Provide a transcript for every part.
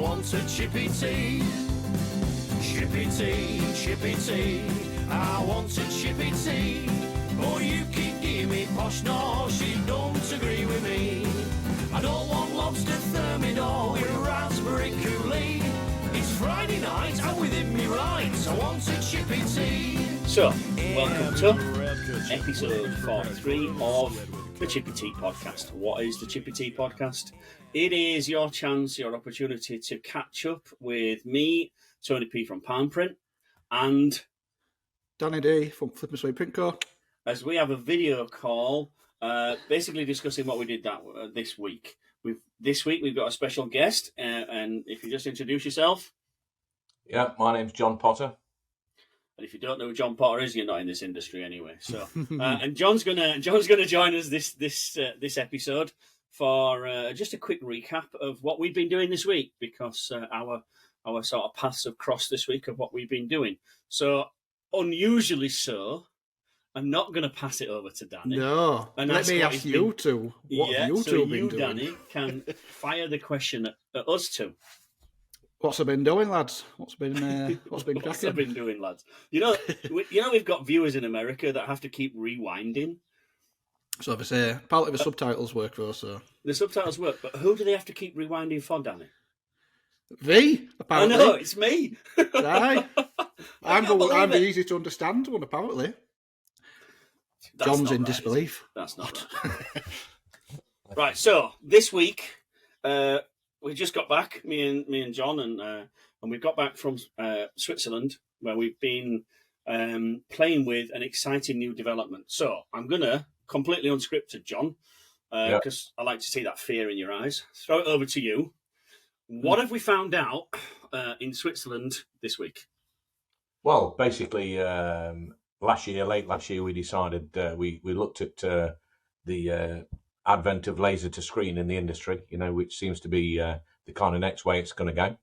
want a Chippy Tea. Chippy Tea, Chippy Tea. I want a Chippy Tea. Oh, you keep giving me posh, no, she don't agree with me. I don't want lobster thermidor with raspberry Kool-Aid. It's Friday night, I'm within me rights. I want a Chippy Tea. So, welcome to episode 43 of the Chippy Tea podcast. What is the Chippy Tea podcast? It is your chance, your opportunity to catch up with me, Tony P from Palm Print, and Danny D from Flippin' Sweet Print Co. As we have a video call, basically discussing what we did this week. This week we've got a special guest, and if you just introduce yourself. Yeah, my name's John Potter. And if you don't know who John Potter is, you're not in this industry anyway. So, and John's gonna join us this episode for just a quick recap of what we've been doing this week, because our sort of paths have crossed this week of what we've been doing. So, unusually so, I'm not going to pass it over to Danny. No, and let me ask you two. What have you two been doing? Danny, can fire the question at us two. What's I been doing, lads? What's been cracking? What's I been doing, lads? You know, we've got viewers in America that have to keep rewinding. So obviously, apparently the subtitles work for us. So the subtitles work, but who do they have to keep rewinding for, Danny? Apparently. I know, it's me. Aye. I'm the easy to understand one, apparently. That's John's in right, disbelief. That's not right. Right, so this week we just got back, me and John, and we got back from Switzerland, where we've been playing with an exciting new development. So I'm gonna completely unscripted, John, because I like to see that fear in your eyes. Throw it over to you. What have we found out in Switzerland this week? Well, basically, late last year, we decided we looked at the advent of laser to screen in the industry, which seems to be the kind of next way it's going to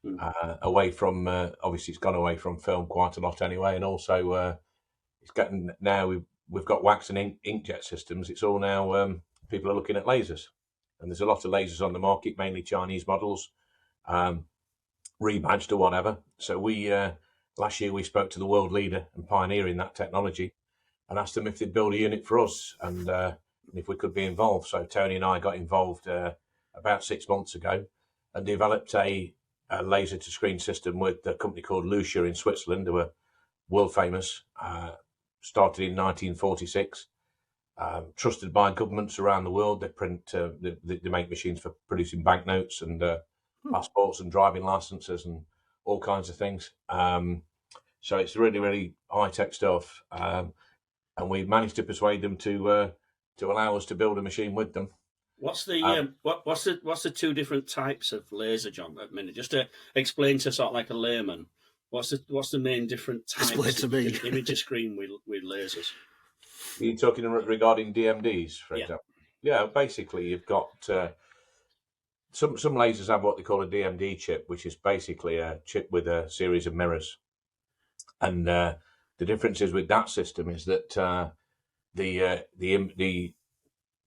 go. Away from, obviously, it's gone away from film quite a lot anyway, and also it's getting now we've got wax and inkjet systems. It's all now people are looking at lasers, and there's a lot of lasers on the market, mainly Chinese models, rebadged or whatever. So we last year we spoke to the world leader and pioneer in that technology, and asked them if they'd build a unit for us and if we could be involved. So Tony and I got involved about 6 months ago and developed a laser to screen system with a company called Lancashire in Switzerland, who were world famous. Started in 1946. Trusted by governments around the world. They print, they make machines for producing banknotes and passports and driving licenses and all kinds of things. So it's really, really high-tech stuff. And we managed to persuade them to allow us to build a machine with them. What's the two different types of laser, John? At a minute, just to explain to sort of like a layman, what's the main different types of image screen with lasers? Are you talking regarding DMDs, for example? Yeah, basically you've got some lasers have what they call a DMD chip, which is basically a chip with a series of mirrors. And the difference is with that system is that the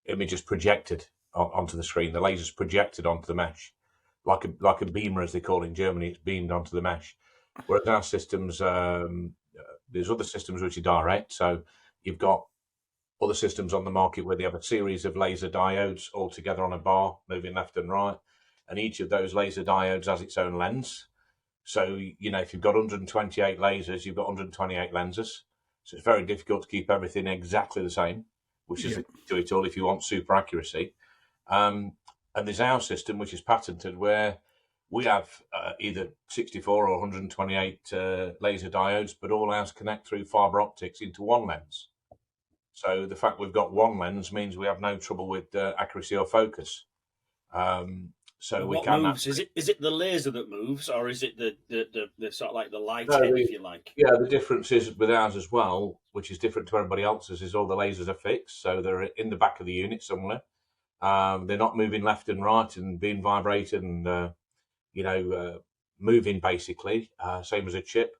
image is projected onto the screen. The laser's projected onto the mesh, like a beamer, as they call it in Germany. It's beamed onto the mesh. Whereas our systems, there's other systems which are direct. So you've got other systems on the market where they have a series of laser diodes all together on a bar, moving left and right, and each of those laser diodes has its own lens. So, if you've got 128 lasers, you've got 128 lenses. So it's very difficult to keep everything exactly the same, which is to it all if you want super accuracy. And there's our system, which is patented, where we have either 64 or 128 laser diodes, but all ours connect through fibre optics into one lens. So the fact we've got one lens means we have no trouble with accuracy or focus. So we can. Moves? Is it the laser that moves, or is it the sort of like the light head, if you like? Yeah, the difference is with ours as well, which is different to everybody else's, is all the lasers are fixed, so they're in the back of the unit somewhere. They're not moving left and right and being vibrated and moving basically, same as a chip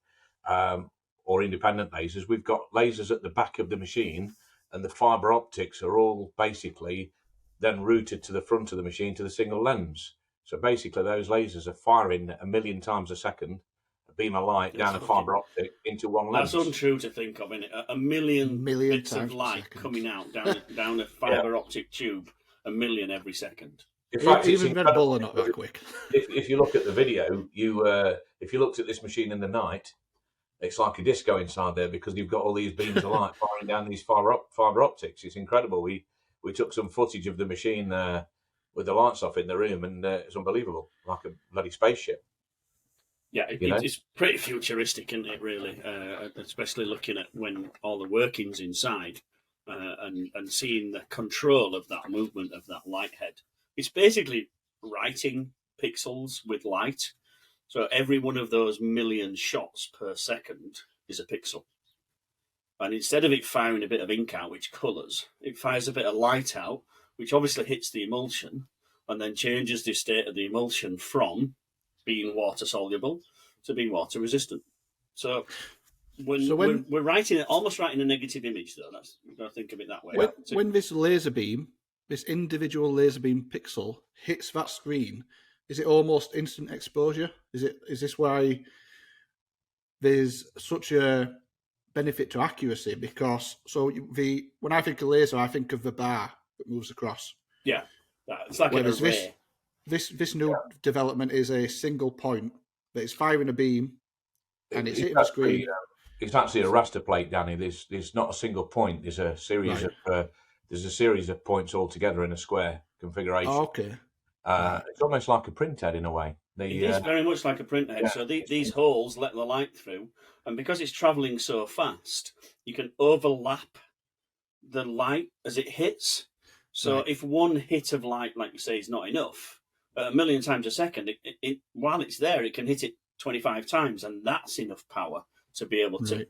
or independent lasers. We've got lasers at the back of the machine, and the fibre optics are all basically then routed to the front of the machine to the single lens. So basically, those lasers are firing 1 million times a second, a beam of light down a fibre optic into one lens. That's untrue to think of, isn't it? A million bits of times per light second. coming out down a fibre optic tube, 1 million every second. In fact, it's Even Red Bull are not that quick. If you look at the video, if you looked at this machine in the night, it's like a disco inside there because you've got all these beams of light firing down these fibre optics. It's incredible. We took some footage of the machine with the lights off in the room, and it's unbelievable, like a bloody spaceship. Yeah, it's pretty futuristic, isn't it, really? Especially looking at when all the workings inside and seeing the control of that movement of that light head. It's basically writing pixels with light. So every one of those million shots per second is a pixel. And instead of it firing a bit of ink out, which colours, it fires a bit of light out, which obviously hits the emulsion and then changes the state of the emulsion from being water soluble to being water resistant. So when we're writing it, almost writing a negative image, though, you've got to think of it that way. When this laser beam, this individual laser beam pixel hits that screen, is it almost instant exposure? Is this why there's such a benefit to accuracy? Because when I think of laser, I think of the bar that moves across. Yeah, it's like an array. This new development is a single point that is firing a beam, and it's hitting the screen. It's actually a raster plate, Danny. There's not a single point. There's a series of points all together in a square configuration. Oh, okay. It's almost like a printhead in a way. It is very much like a printhead. Yeah. So these holes let the light through, and because it's travelling so fast, you can overlap the light as it hits. So if one hit of light, like you say, is not enough, 1 million times a second, it while it's there, it can hit it 25 times, and that's enough power to be able to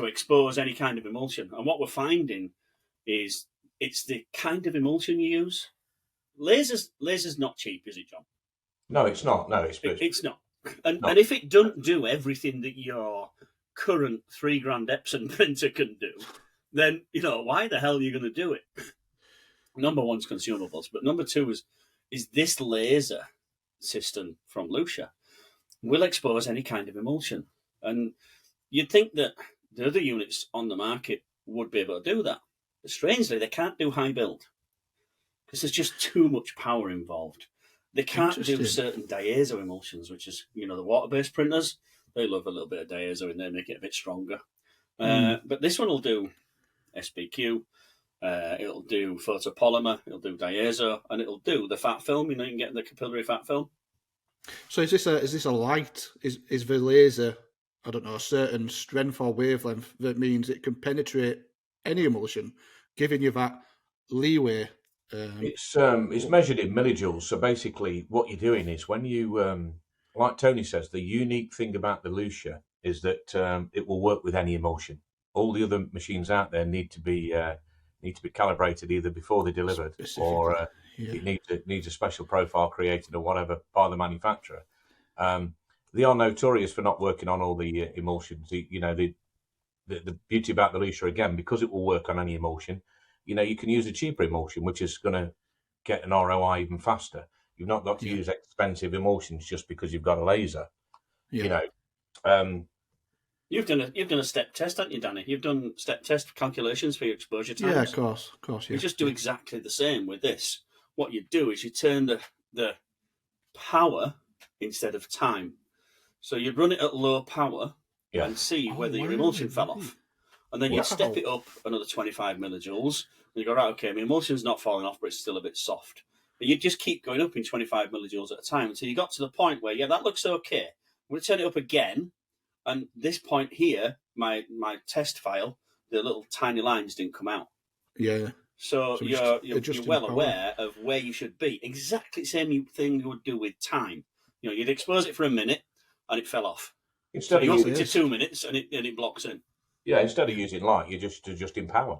expose any kind of emulsion. And what we're finding is it's the kind of emulsion you use. Laser's not cheap, is it, John? No, it's not. No, it's not. And if it doesn't do everything that your current $3,000 Epson printer can do, then why the hell are you going to do it? Number one's consumables, but number two is this laser system from Lucia will expose any kind of emulsion, and you'd think that the other units on the market would be able to do that. But strangely, they can't do high build because there's just too much power involved. They can't do certain diazo emulsions, which is, the water-based printers. They love a little bit of diazo in there, make it a bit stronger. But this one will do SBQ, it'll do photopolymer, it'll do diazo, and it'll do the fat film. You can get the capillary fat film. So is this a light? Is the laser, I don't know, a certain strength or wavelength that means it can penetrate any emulsion, giving you that leeway? It's measured in millijoules. So basically, what you're doing is when you, like Tony says, the unique thing about the Lucia is that it will work with any emulsion. All the other machines out there need to be calibrated either before they're delivered or it needs a special profile created or whatever by the manufacturer. They are notorious for not working on all the emulsions. The beauty about the Lucia, again, because it will work on any emulsion, you can use a cheaper emulsion, which is going to get an ROI even faster. You've not got to use expensive emulsions just because you've got a laser. Yeah. You've done a step test, haven't you, Danny? You've done step test calculations for your exposure times. Yeah, of course. Yeah. You just do exactly the same with this. What you do is you turn the power instead of time. So you run it at low power and see whether your emulsion fell off. And then you step it up another 25 millijoules. And you go, right, okay, my emulsion's not falling off, but it's still a bit soft. But you just keep going up in 25 millijoules at a time until you got to the point where, that looks okay. I'm going to turn it up again. And this point here, my test file, the little tiny lines didn't come out. Yeah. So you're well aware of where you should be. Exactly the same thing you would do with time. You'd expose it for a minute and it fell off. Instead of using it to 2 minutes and it blocks in. Yeah, instead of using light, you're just in power.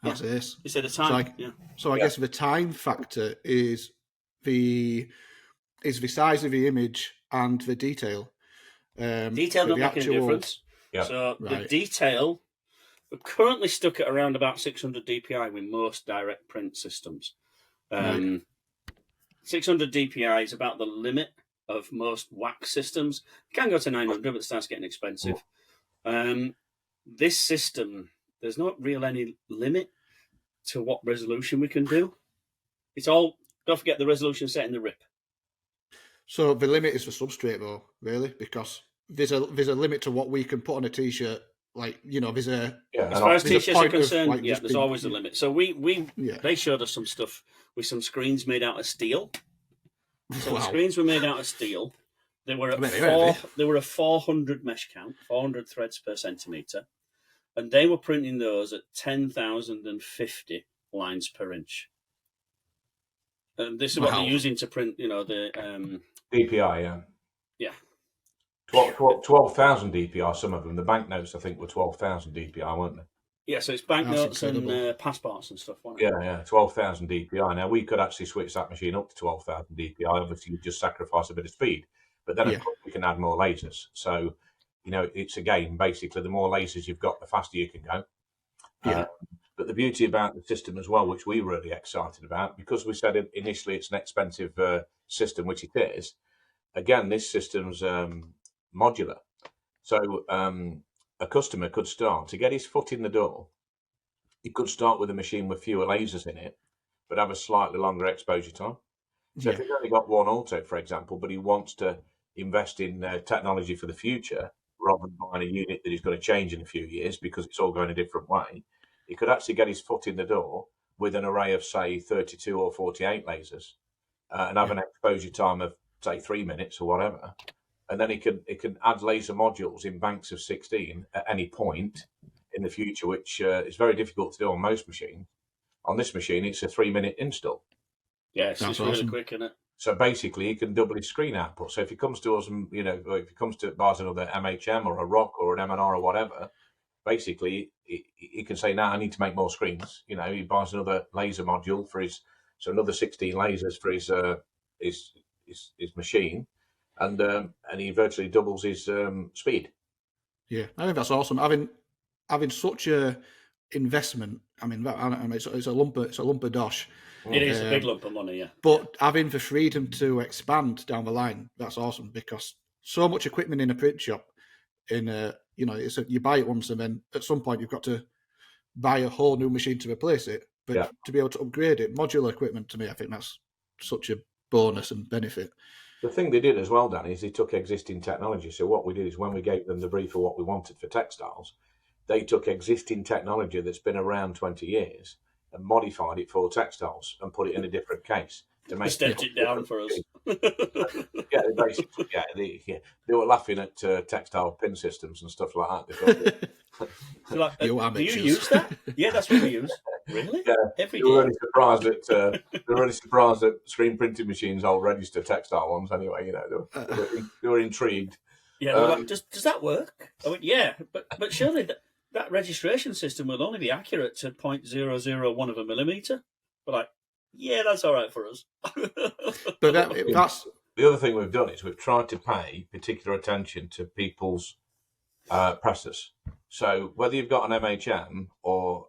That's it. Instead of time. So I guess the time factor is the size of the image and the detail. Detail don't make any difference. Yeah. So the detail, we're currently stuck at around about 600 dpi with most direct print systems. 600 DPI is about the limit of most wax systems. It can go to 900, but it starts getting expensive. This system, there's not real any limit to what resolution we can do. It's all, don't forget the resolution set in the RIP. So the limit is the substrate, though, really, because there's a limit to what we can put on a t-shirt. Like, you know, there's a as far as t-shirts are concerned, like, there's always a limit. So Yeah. they showed us some stuff with some screens made out of steel. So Wow. the screens were made out of steel. They were at they were a 400 mesh count, 400 threads per centimetre, and they were printing those at 10,050 lines per inch. And this is what they're using to print, you know, the DPI, yeah. 12,000 DPI, some of them. The banknotes, I think, were 12,000 DPI, weren't they? Yeah, so it's banknotes and passports and stuff, wasn't it? Yeah, 12,000 DPI. Now, we could actually switch that machine up to 12,000 DPI. Obviously, you just sacrifice a bit of speed. But then, of course, we can add more lasers. So, you know, it's a game. Basically, the more lasers you've got, the faster you can go. Yeah. But the beauty about the system as well, which we're really excited about, because we said initially it's an expensive system, which it is, again, this system's modular. So a customer could start, to get his foot in the door, he could start with a machine with fewer lasers in it, but have a slightly longer exposure time. So if he's only got one auto, for example, but he wants to invest in technology for the future, rather than buying a unit that he's going to change in a few years because it's all going a different way, he could actually get his foot in the door with an array of, say, 32 or 48 lasers and have an exposure time of, say, 3 minutes or whatever. And then he can add laser modules in banks of 16 at any point in the future, which is very difficult to do on most machines. On this machine, it's a 3-minute install. Yeah, it's just really quick, isn't it? So basically, he can double his screen output. So if he comes to us and, you know, if he comes to buys another MHM or a Rock or an M&R or whatever, basically, he can say, "Now I need to make more screens." You know, he buys another laser module for another 16 lasers for his machine, and he virtually doubles his speed. Yeah, I think that's awesome. Having such a investment, I mean, it's a lump of dosh. It is a big lump of money, yeah. But having the freedom to expand down the line, that's awesome, because so much equipment in a print shop, you know, you buy it once and then at some point you've got to buy a whole new machine to replace it. But to be able to upgrade it, modular equipment, to me, I think that's such a bonus and benefit. The thing they did as well, Danny, is they took existing technology. So what we did is when we gave them the brief of what we wanted for textiles, they took existing technology that's been around 20 years and modified it for textiles and put it in a different case. To make stepped it down for us. They were laughing at textile pin systems and stuff like that. Like, do you use that? Yeah, that's what we use. Really? Yeah, they were really surprised that screen printing machines all register textile ones. Anyway, you know, they were intrigued. Yeah, they were like, does that work? I went, yeah, but surely that registration system will only be accurate to 0.001 of a millimeter. But like, yeah, that's all right for us. But that's the other thing we've done is we've tried to pay particular attention to people's presses. So whether you've got an MHM or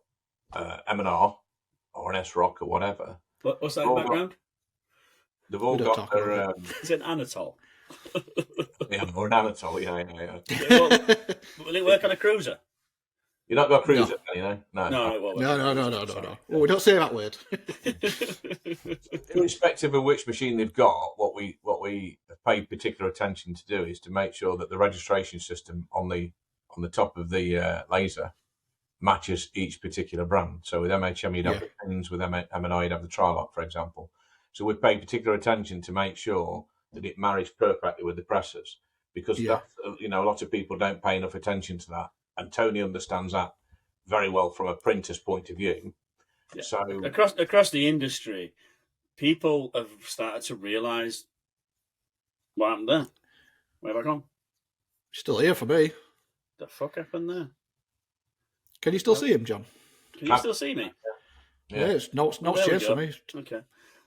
M&R or an S-Rock or whatever. What's that in the background? They've all got their... Is it an Anatole? Yeah, or an Anatole, yeah. Will it work on a cruiser? You're not got a cruiser, you know? No. Well, we don't say that word. Irrespective of which machine they've got, what we have paid particular attention to do is to make sure that the registration system on the top of the laser matches each particular brand. So with MHM, you'd have the pins. With M&I, you'd have the Trilock, for example. So we've paid particular attention to make sure that it marries perfectly with the presses, because that's, you know, a lot of people don't pay enough attention to that. And Tony understands that very well from a printer's point of view. Yeah. So across the industry, people have started to realise what happened there. Where have I gone? Still here for me. The fuck happened there? Can you still see him, John? Can you still see me? Yeah, it's no chance for me. Okay.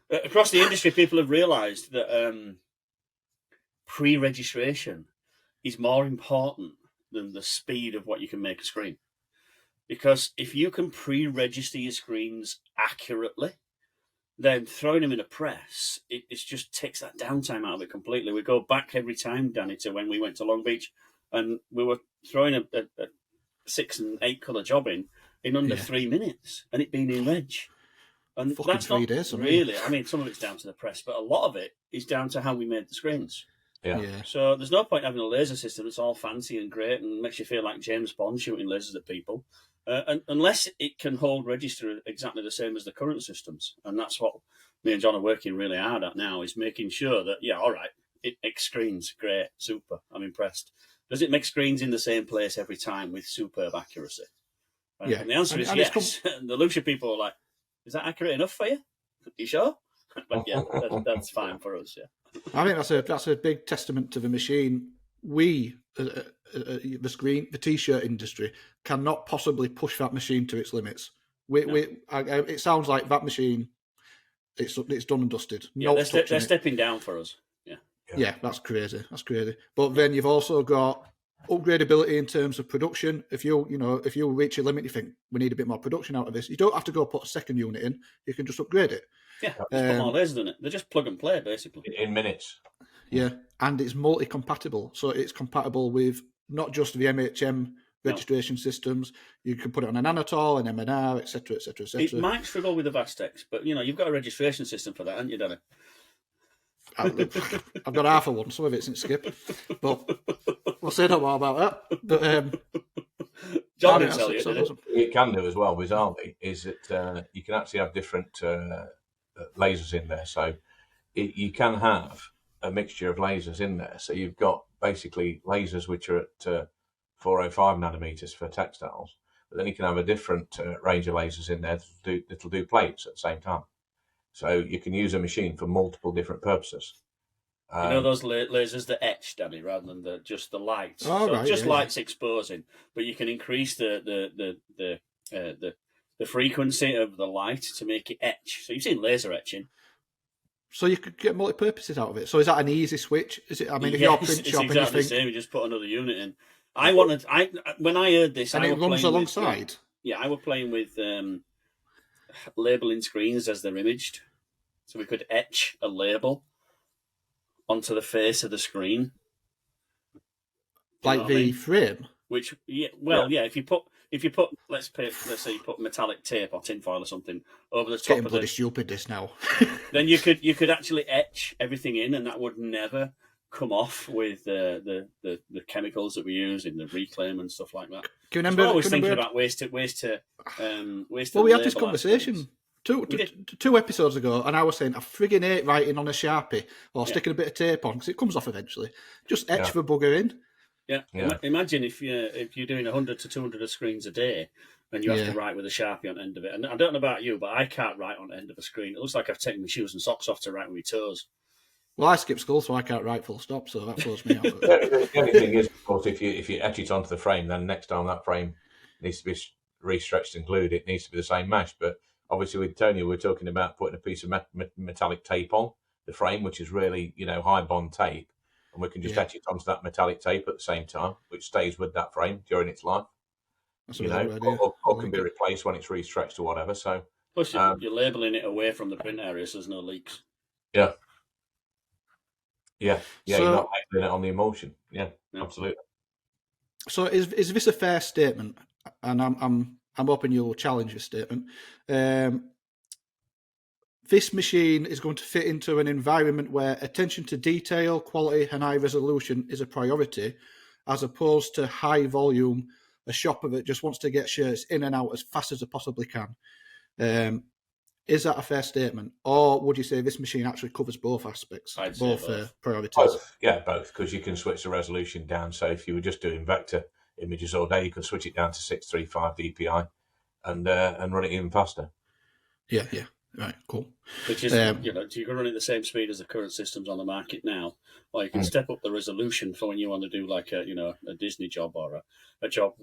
Across the industry, people have realised that pre-registration is more important than the speed of what you can make a screen. Because if you can pre-register your screens accurately, then throwing them in a press, it just takes that downtime out of it completely. We go back every time, Danny, to when we went to Long Beach, and we were throwing a 6 and 8 colour job in under 3 minutes, and it being in reg. And Fucking that's 3 not days, really. I mean, some of it's down to the press, but a lot of it is down to how we made the screens. Yeah. So there's no point having a laser system that's all fancy and great and makes you feel like James Bond shooting lasers at people, unless it can hold register exactly the same as the current systems. And that's what me and John are working really hard at now, is making sure that, all right, it makes screens, great, super, I'm impressed. Does it make screens in the same place every time with superb accuracy? And the answer is yes. And the Lucia people are like, is that accurate enough for you? You sure? But yeah, that's fine for us, yeah. I think that's a big testament to the machine. We, the t-shirt industry, cannot possibly push that machine to its limits. It sounds like that machine, it's done and dusted. Yeah, they're stepping down for us. Yeah, that's crazy. That's crazy. But then you've also got upgradability in terms of production. If you reach a limit, you think we need a bit more production out of this. You don't have to go put a second unit in. You can just upgrade it. Yeah, just put more lasers in it. They're just plug and play, basically. In minutes. Yeah, and it's multi-compatible. So it's compatible with not just the MHM registration systems. You can put it on an Anatol, an MNR, etc., etc., etc. It might struggle with the Vastex, but you've got a registration system for that, haven't you, Danny? I've got half of one. Some of it's in skip, but we'll say no more about that. But John didn't tell you, did it? It can do as well, bizarrely, is that you can actually have different lasers in there. So you can have a mixture of lasers in there. So you've got basically lasers which are at 405 nanometers for textiles, but then you can have a different range of lasers in there that'll do plates at the same time. So you can use a machine for multiple different purposes. Those lasers that etch, Danny, rather than just the lights. Lights exposing, but you can increase the frequency of the light to make it etch. So you've seen laser etching. So you could get multi-purposes out of it. So is that an easy switch? Is it? I mean, if you're print shop exactly and you the same, you just put another unit in. When I heard this, and it runs alongside. I was playing with labeling screens as they're imaged, so we could etch a label onto the face of the screen, like the frame. Which, if you put let's say you put metallic tape or tinfoil or something over the top Getting of bloody stupid this now. Then you could actually etch everything in, and that would never come off with the chemicals that we use in the reclaim and stuff like that. Can you remember? So always thinking about ways to. Well, we had this conversation two episodes ago, and I was saying I friggin' hate writing on a Sharpie or sticking a bit of tape on because it comes off eventually. Just etch the bugger in. Yeah. Imagine if you're doing 100 to 200 screens a day and you have to write with a Sharpie on the end of it. And I don't know about you, but I can't write on the end of a screen. It looks like I've taken my shoes and socks off to write with my toes. Well, I skip school, so I can't write full stop, so that throws me off. The only thing is, of course, if you etch it onto the frame, then next time that frame needs to be restretched and glued, it needs to be the same mesh. But obviously with Tony, we're talking about putting a piece of metallic tape on the frame, which is really, high bond tape. And we can just etch it onto that metallic tape at the same time, which stays with that frame during its life. That's a really good idea. Or can be replaced when it's restretched or whatever. So plus, you're labelling it away from the print area, so there's no leaks. Yeah. So, you're not labeling it on the emulsion. Yeah, absolutely. So is this a fair statement? And I'm hoping you'll challenge this statement. This machine is going to fit into an environment where attention to detail, quality, and high resolution is a priority, as opposed to high volume, a shopper that just wants to get shirts in and out as fast as they possibly can. Is that a fair statement? Or would you say this machine actually covers both aspects, both priorities? Both, both, because you can switch the resolution down. So if you were just doing vector images all day, you can switch it down to 635 DPI and run it even faster. Yeah. Right, cool. Which is, you can run it at the same speed as the current systems on the market now, or you can step up the resolution for when you want to do like a Disney job or a job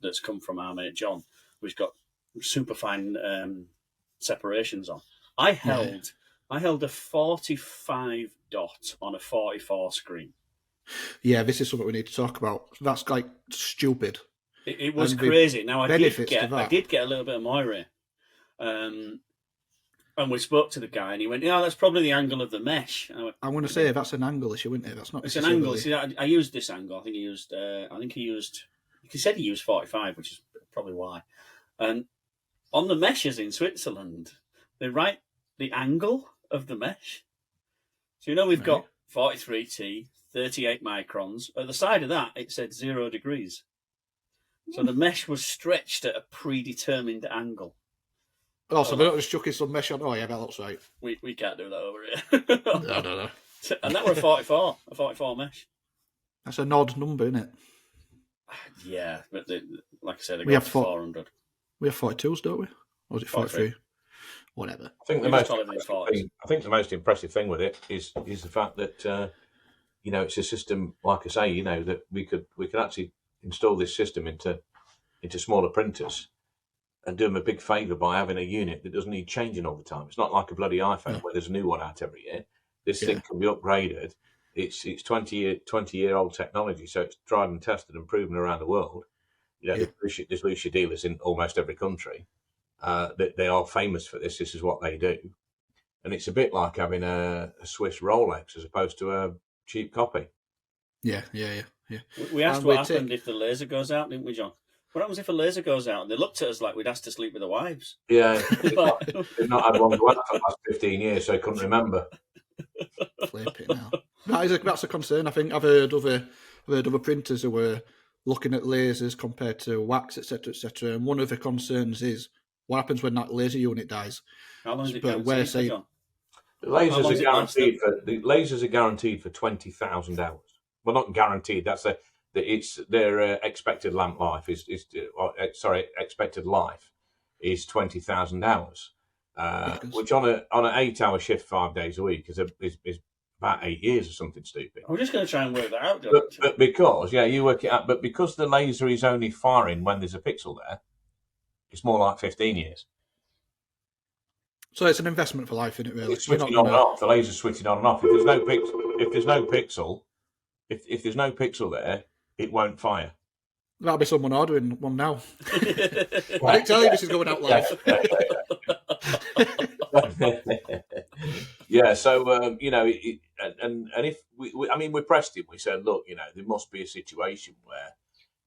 that's come from our mate John, who's got super fine separations on. I held a 45 dot on a 44 screen. Yeah, this is something we need to talk about. That's like stupid. It was crazy. Now I did get a little bit of Moira. And we spoke to the guy, and he went, "Yeah, that's probably the angle of the mesh." And I went, I'm going to say that's an angle issue, isn't it? That's not. it's an angle. See, I used this angle. I think he used. He said he used 45, which is probably why. And on the meshes in Switzerland, they write the angle of the mesh. So we've got 43T, 38 microns. At the side of that, it said 0 degrees. So the mesh was stretched at a predetermined angle. Oh, so they're not just chucking some mesh on. Oh, yeah, that looks right. We can't do that over here. No. And that were a 44 mesh. That's an odd number, isn't it? Yeah, but like I said, they We got have 400. We have 42s, don't we? Or is it 43? Whatever. I think the most impressive thing with it is the fact that it's a system, like I say, that we could actually install this system into smaller printers and do them a big favour by having a unit that doesn't need changing all the time. It's not like a bloody iPhone where there's a new one out every year. This thing can be upgraded. It's 20-year-old technology, so it's tried and tested and proven around the world. There's Lucia dealers in almost every country. That they are famous for this. This is what they do, and it's a bit like having a Swiss Rolex as opposed to a cheap copy. Yeah. We asked what happened if the laser goes out, didn't we, John? What happens if a laser goes out? And they looked at us like we'd asked to sleep with the wives. Yeah, they've not had one for the last 15 years, so I couldn't remember. Flip it now. That's a concern. I think I've heard other printers who were looking at lasers compared to wax, etc., etc. And one of the concerns is what happens when that laser unit dies. How long is it? The lasers are guaranteed for 20,000 hours. Well, not guaranteed. Their expected lamp life expected life is 20,000 hours, which on an 8-hour shift 5 days a week is about 8 years or something stupid. I'm just going to try and work that out, John. But because you work it out. But because the laser is only firing when there's a pixel there, it's more like 15 years. So it's an investment for life, isn't it? Really, it's switching on and off. The laser's switching on and off. If there's no pixel there, it won't fire. That'll be someone ordering one now. I didn't tell you this is going out live. Yeah, so and if we pressed him, we said, look, there must be a situation where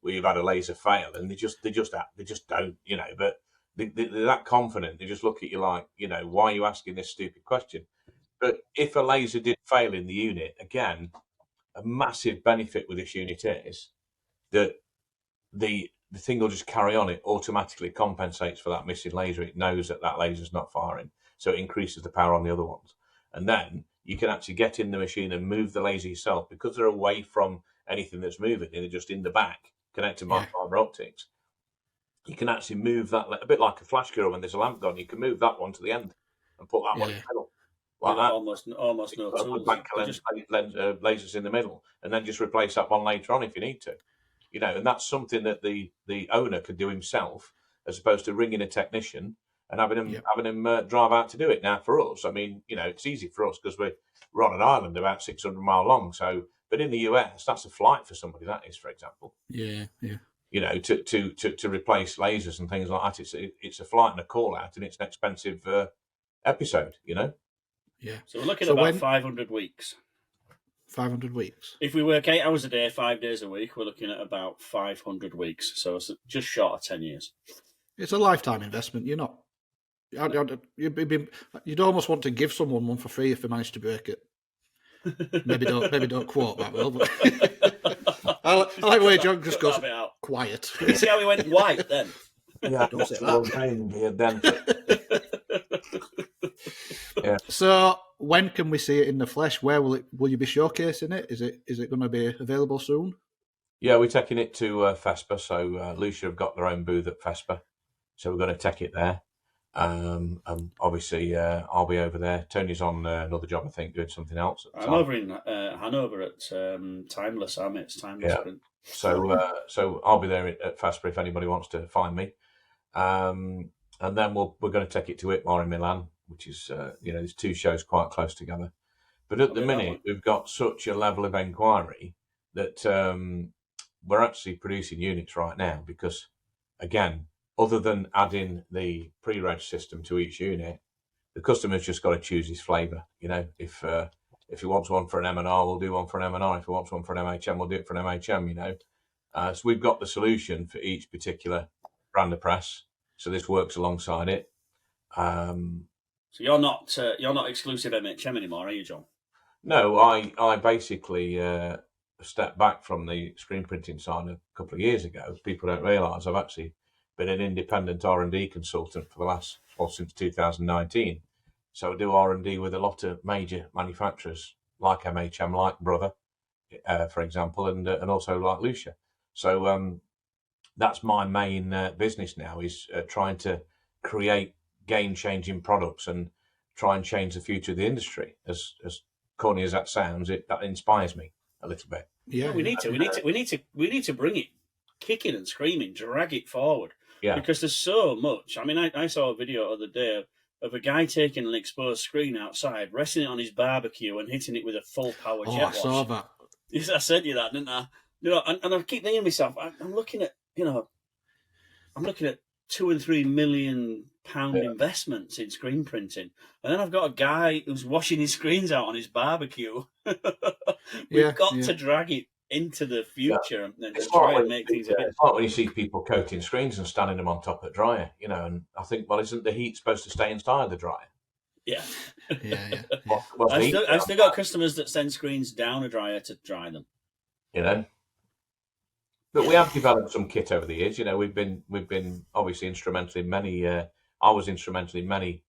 we've had a laser fail, and they just don't, but they're that confident. They just look at you like, why are you asking this stupid question? But if a laser did fail in the unit, again, a massive benefit with this unit is that the thing will just carry on. It automatically compensates for that missing laser. It knows that laser's not firing, so it increases the power on the other ones. And then you can actually get in the machine and move the laser yourself because they're away from anything that's moving. They're just in the back, connected by fibre optics. You can actually move that a bit like a flash girl when there's a lamp gone. You can move that one to the end and put that one in the middle. Like that. Almost no tools. Lasers in the middle, and then just replace that one later on if you need to. And that's something that the owner could do himself, as opposed to ringing a technician and having him drive out to do it. Now, for us, it's easy for us because we're on an island about 600 mile long. So, but in the US, that's a flight for somebody. That is, for example. Yeah. To replace lasers and things like that, it's a flight and a call out, and it's an expensive episode. Yeah. So we're looking at about 500 weeks. 500 weeks. If we work 8 hours a day, 5 days a week, we're looking at about 500 weeks. So it's just short of 10 years. It's a lifetime investment. You're not. You'd almost want to give someone one for free if they managed to break it. Maybe don't quote that well, but I like the way John just goes quiet. Did you see how he went white then? Yeah, don't say that. Yeah. So when can we see it in the flesh? Where will you be showcasing it? Is it going to be available soon? Yeah, we're taking it to FESPA. So Lucia have got their own booth at FESPA, so we're going to take it there. And obviously, I'll be over there. Tony's on another job, I think, doing something else. I'm over in Hanover at Timeless. It's Timeless. Yeah. So I'll be there at FESPA if anybody wants to find me. And then we're going to take it to ITMA in Milan, which is there's 2 shows quite close together. But at the minute, we've got such a level of inquiry that we're actually producing units right now because, again, other than adding the pre-reg system to each unit, The customer's just got to choose his flavour. You know, if he wants one for an M&R, we'll do one for an M&R. If he wants one for an MHM, we'll do it for an MHM. You know, so we've got the solution for each particular brand of press. So this works alongside it. So you're not exclusive MHM anymore, are you, John? No, I basically stepped back from the screen printing side a couple of years ago. People don't realise I've actually been an independent R&D consultant since 2019. So I do R&D with a lot of major manufacturers like MHM, like Brother, for example, and also like Lucia. So that's my main business now, is trying to create game-changing products and try and change the future of the industry. As corny as that sounds, that inspires me a little bit. Yeah, we need to bring it kicking and screaming, drag it forward. Yeah, because there's so much. I mean, I saw a video the other day of a guy taking an exposed screen outside, resting it on his barbecue and hitting it with a full power jet wash. I saw that. Yes, I sent you that, didn't I? You know, and I keep thinking to myself, I'm looking at 2 and £3 million investments in screen printing, and then I've got a guy who's washing his screens out on his barbecue. We've got to drag it into the future and try and make things. It's like when you see people coating screens and standing them on top of a dryer, you know, and I think, well, isn't the heat supposed to stay inside the dryer? Yeah. I've I've still got customers that send screens down a dryer to dry them. You know, but we have developed some kit over the years. You know, we've been obviously instrumental in many. I was instrumental in many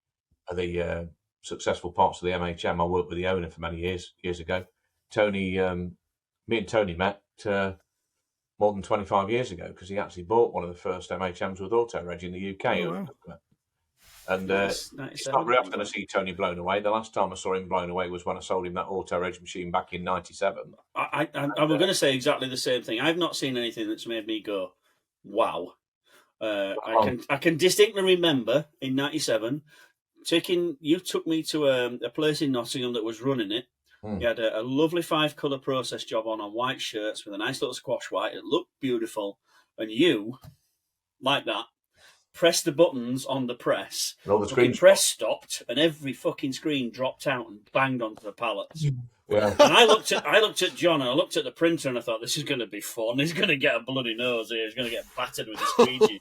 of the successful parts of the MHM. I worked with the owner for many years ago. Tony, me and Tony met more than 25 years ago, because he actually bought one of the first MHMs with auto reg in the UK. Oh, wow. And it's not very often I see Tony blown away. The last time I saw him blown away was when I sold him that auto reg machine back in '97. I was going to say exactly the same thing. I've not seen anything that's made me go, wow. I can distinctly remember in '97 you took me to a place in Nottingham that was running it. You had a lovely 5-colour process job on white shirts with a nice little squash white. It looked beautiful, and you, like that, pressed the buttons on the press. And all the screen press stopped, and every fucking screen dropped out and banged onto the pallets. Yeah. And I looked at John, and I looked at the printer, and I thought, this is going to be fun. He's going to get a bloody nose here. He's going to get battered with the squeegee.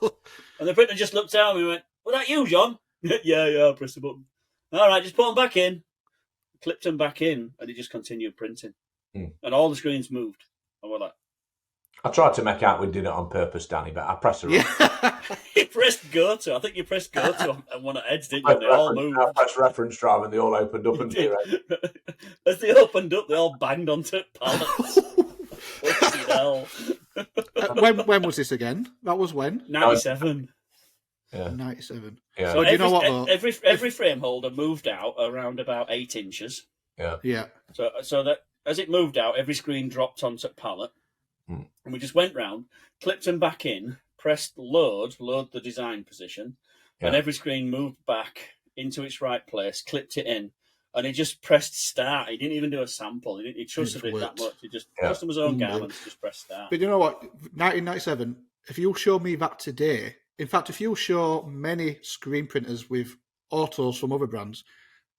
And the printer just looked at me and went, "Was that you, John?" Yeah, I pressed the button. All right, just put them back in. Clipped them back in, and he just continued printing. And all the screens moved. And we're like, I tried to make out we did it on purpose, Danny, but I pressed the wrong. You pressed go to. I think you pressed go to on one of Ed's, didn't you? They all moved. I pressed reference drive and they all opened up. And as they opened up, they all banged onto pallets. Fucking hell. When was this again? That was when? 97. Yeah. 97. Yeah. So do you know what, though? Every frame holder moved out around about 8 inches. Yeah. Yeah. So that as it moved out, every screen dropped onto a pallet. And we just went round, clipped them back in, pressed load the design position, and every screen moved back into its right place, clipped it in, and he just pressed start. He didn't even do a sample. He trusted it that much. He just customer's own garments, just pressed start. But you know what? 1997, if you show me that today, in fact, if you show many screen printers with autos from other brands,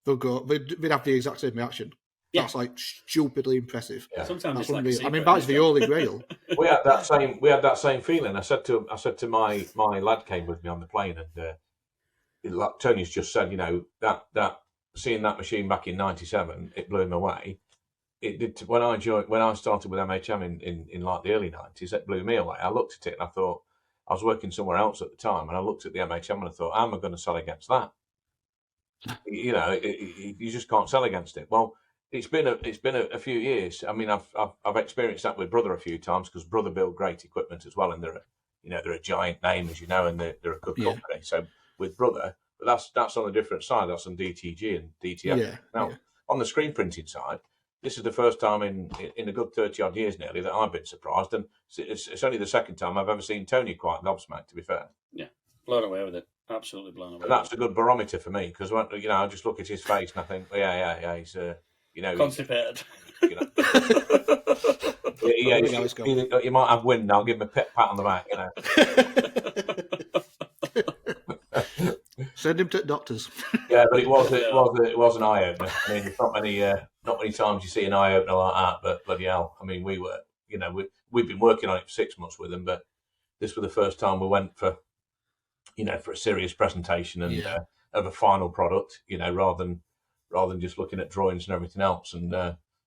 they'd have the exact same reaction. Yeah. That's like stupidly impressive. Yeah. Sometimes that's it's like a secret, I mean, that's the holy grail. We had that same feeling. I said to my lad came with me on the plane, and like Tony's just said, you know, that seeing that machine back in '97, it blew him away. It did when I started with MHM in like the early '90s. It blew me away. I looked at it and I thought, I was working somewhere else at the time, and I looked at the MHM and I thought, how am I going to sell against that? You know, you just can't sell against it. Well, it's been a few years. I mean, I've experienced that with Brother a few times, because Brother build great equipment as well, and they're a giant name, as you know, and they're a good company. So with Brother, but that's on a different side. That's on DTG and DTF. Now on the screen printing side, this is the first time in a good 30 odd years nearly that I've been surprised, and it's only the second time I've ever seen Tony quite gobsmacked, to be fair. Yeah, blown away with it. Absolutely blown away. And that's a good barometer for me, because I just look at his face and I think, he's constipated. You know, you might have wind. I'll give him a pat on the back. You know. Send him to doctors. Yeah, but it was an eye opener. I mean, there's not many times you see an eye opener like that. But bloody hell, I mean, we've been working on it for 6 months with them, but this was the first time we went for a serious presentation and of a final product, rather than just looking at drawings and everything else. And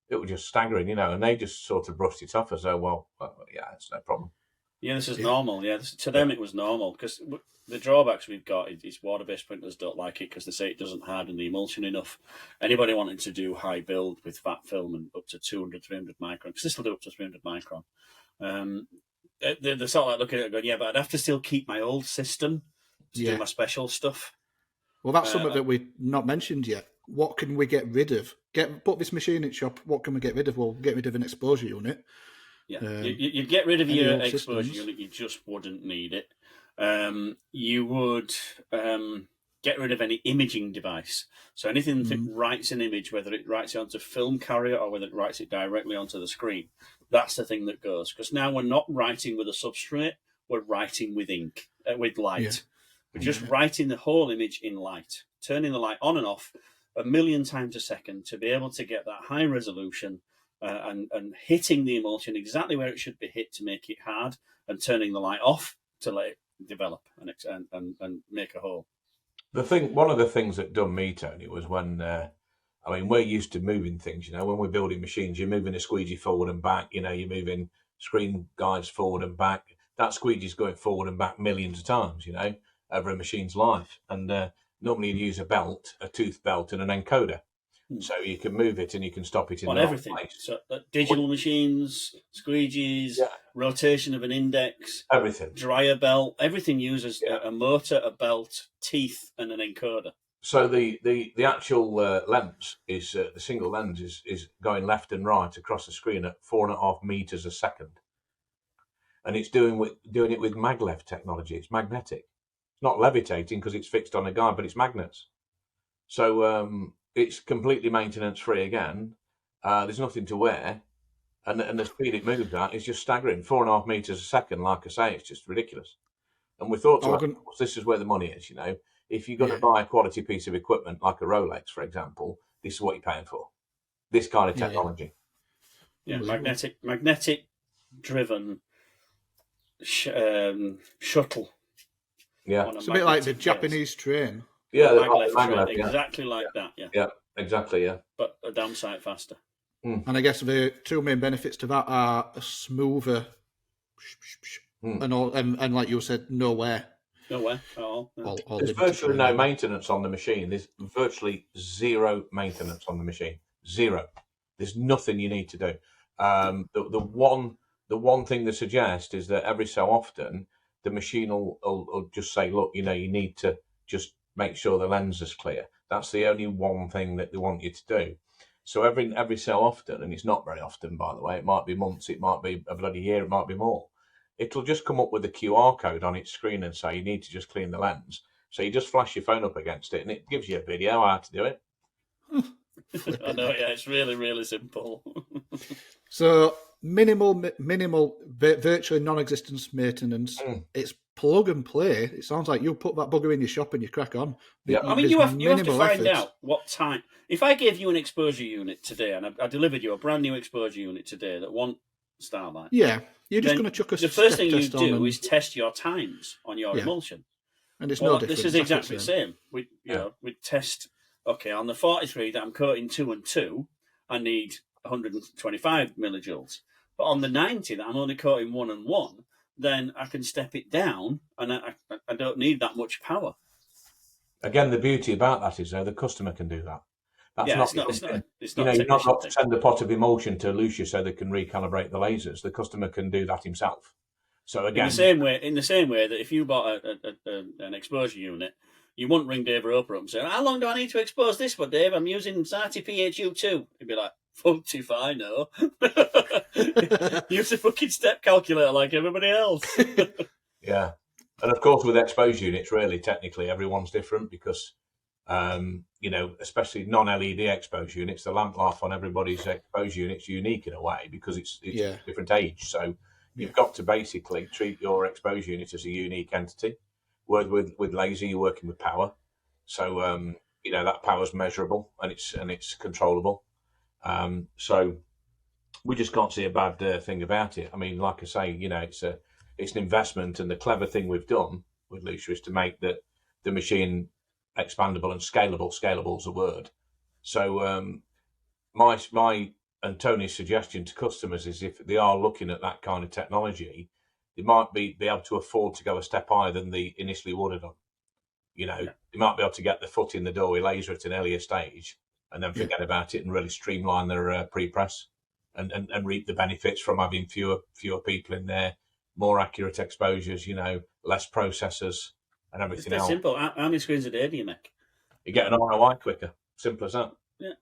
it was just staggering, and they just sort of brushed it off as though, well, yeah, it's no problem. Yeah, this is normal. Yeah, to them it was normal, because the drawbacks we've got is water-based printers don't like it because they say it doesn't harden the emulsion enough. Anybody wanting to do high build with fat film and up to 200, 300 micron, because this will do up to 300 micron, they're sort of like looking at it going, yeah, but I'd have to still keep my old system to do my special stuff. Well, that's something that we've not mentioned yet. What can we get rid of? Put this machine in shop. What can we get rid of? Well, get rid of an exposure unit. Yeah, you get rid of your exposure unit. You just wouldn't need it. You would get rid of any imaging device. So anything that writes an image, whether it writes it onto film carrier or whether it writes it directly onto the screen, that's the thing that goes. Because now we're not writing with a substrate, we're writing with ink, with light. Yeah. We're just writing the whole image in light, turning the light on and off 1 million times a second to be able to get that high resolution and hitting the emulsion exactly where it should be hit to make it hard, and turning the light off to let it develop and make a hole. One of the things that done me, Tony, was when we're used to moving things. When we're building machines, you're moving a squeegee forward and back. You're moving screen guides forward and back. That squeegee's going forward and back millions of times. Over a machine's life, and normally you'd use a tooth belt and an encoder, so you can move it and you can stop it in on everything. Place. So digital machines, squeegees, rotation of an index, everything, dryer belt, everything uses a motor, a belt, teeth, and an encoder. So the actual lens is the single lens is going left and right across the screen at 4.5 meters a second, and it's doing it with maglev technology. It's magnetic. It's not levitating because it's fixed on a guide, but it's magnets. So it's completely maintenance free again. There's nothing to wear, and the speed it moves at is just staggering. 4.5 meters a second, like I say, it's just ridiculous. And we thought to ourselves, this is where the money is. If you're going to buy a quality piece of equipment like a Rolex, for example, this is what you're paying for. This kind of technology. Yeah, magnetic driven shuttle. Yeah, it's a bit like the Japanese train. Yeah, maglev train, exactly like that. Yeah. Yeah, exactly. Yeah, but a damn sight faster. And I guess the two main benefits to that are a smoother, and all, and like you said, no wear. No wear at all. No. There's virtually no maintenance on the machine. There's virtually zero maintenance on the machine. Zero. There's nothing you need to do. The one thing they suggest is that every so often the machine will just say, look, you need to just make sure the lens is clear. That's the only one thing that they want you to do. So every so often, and it's not very often, by the way, it might be months, it might be a bloody year, it might be more, it'll just come up with a QR code on its screen and say, you need to just clean the lens. So you just flash your phone up against it and it gives you a video how to do it. I know, yeah, it's really, really simple. So minimal, virtually non-existent maintenance. It's plug and play. It sounds like you put that bugger in your shop and you crack on. Yeah. I mean, you have to find out what time. If I gave you an exposure unit today, and I delivered you a brand new exposure unit today that won't Starlight. Yeah, you're just going to chuck a the first thing you do is test your times on your emulsion. And it's no different. This is exactly the same. We test, okay, on the 43 that I'm coating 2 and 2, I need 125 millijoules. But on the 90 that I'm only coating 1 and 1, then I can step it down and I don't need that much power. Again, the beauty about that is the customer can do that. That's it's not you're not got to send a pot of emulsion to Lucia so they can recalibrate the lasers. The customer can do that himself. So again, in the same way that if you bought an exposure unit, you wouldn't ring Dave Roper up and say, "How long do I need to expose this for, Dave? I'm using Zati PHU2." He'd be like, "Fuck if I know." Use a fucking step calculator like everybody else. Yeah, and of course with exposure units, really technically everyone's different because. Especially non-LED exposure units, the lamp life on everybody's exposure unit's unique in a way because it's a different age. So you've got to basically treat your exposure unit as a unique entity. With laser, you're working with power. So that power's measurable and it's controllable. So we just can't see a bad thing about it. I mean, like I say, it's an investment, and the clever thing we've done with Lucia is to make the machine expandable and scalable. Scalable is a word. So my and Tony's suggestion to customers is, if they are looking at that kind of technology, they might be able to afford to go a step higher than they initially would have done. They might be able to get the foot in the door with laser at an earlier stage, and then forget about it and really streamline their pre-press and reap the benefits from having fewer people in there, more accurate exposures, less processors and everything else. Simple. How many screens a day do you make? You get an ROI quicker. Simple as that. Yeah.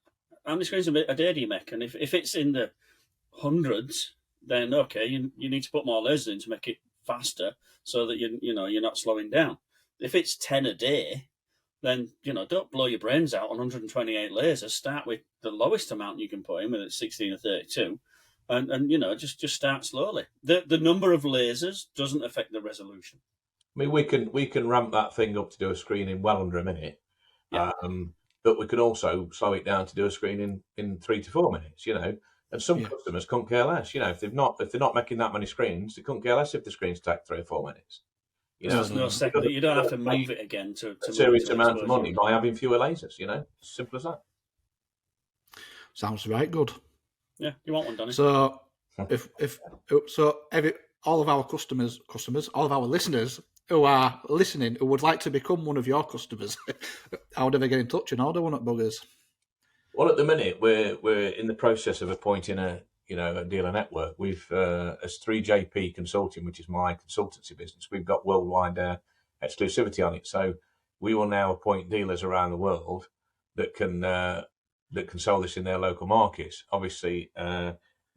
How many screens a day do you make? And if it's in the hundreds, then okay, you need to put more lasers in to make it faster, so that you're not slowing down. If it's 10 a day, then don't blow your brains out on 128 lasers. Start with the lowest amount you can put in, whether it's 16 or 32, and just start slowly. The number of lasers doesn't affect the resolution. I mean, we can ramp that thing up to do a screen in well under a minute, but we can also slow it down to do a screen in 3 to 4 minutes. And some customers couldn't care less. If they're not making that many screens, they couldn't care less if the screens take 3 or 4 minutes. There's no second. You don't have to move it again to a serious amount of money by having fewer lasers. Simple as that. Sounds right good. Yeah, you want one, Donny? So all of our customers, all of our listeners who are listening, who would like to become one of your customers, how do they get in touch and order one at Buggers? Well, at the minute we're in the process of appointing a dealer network. We've as 3JP Consulting, which is my consultancy business, we've got worldwide exclusivity on it. So we will now appoint dealers around the world that can sell this in their local markets. Obviously,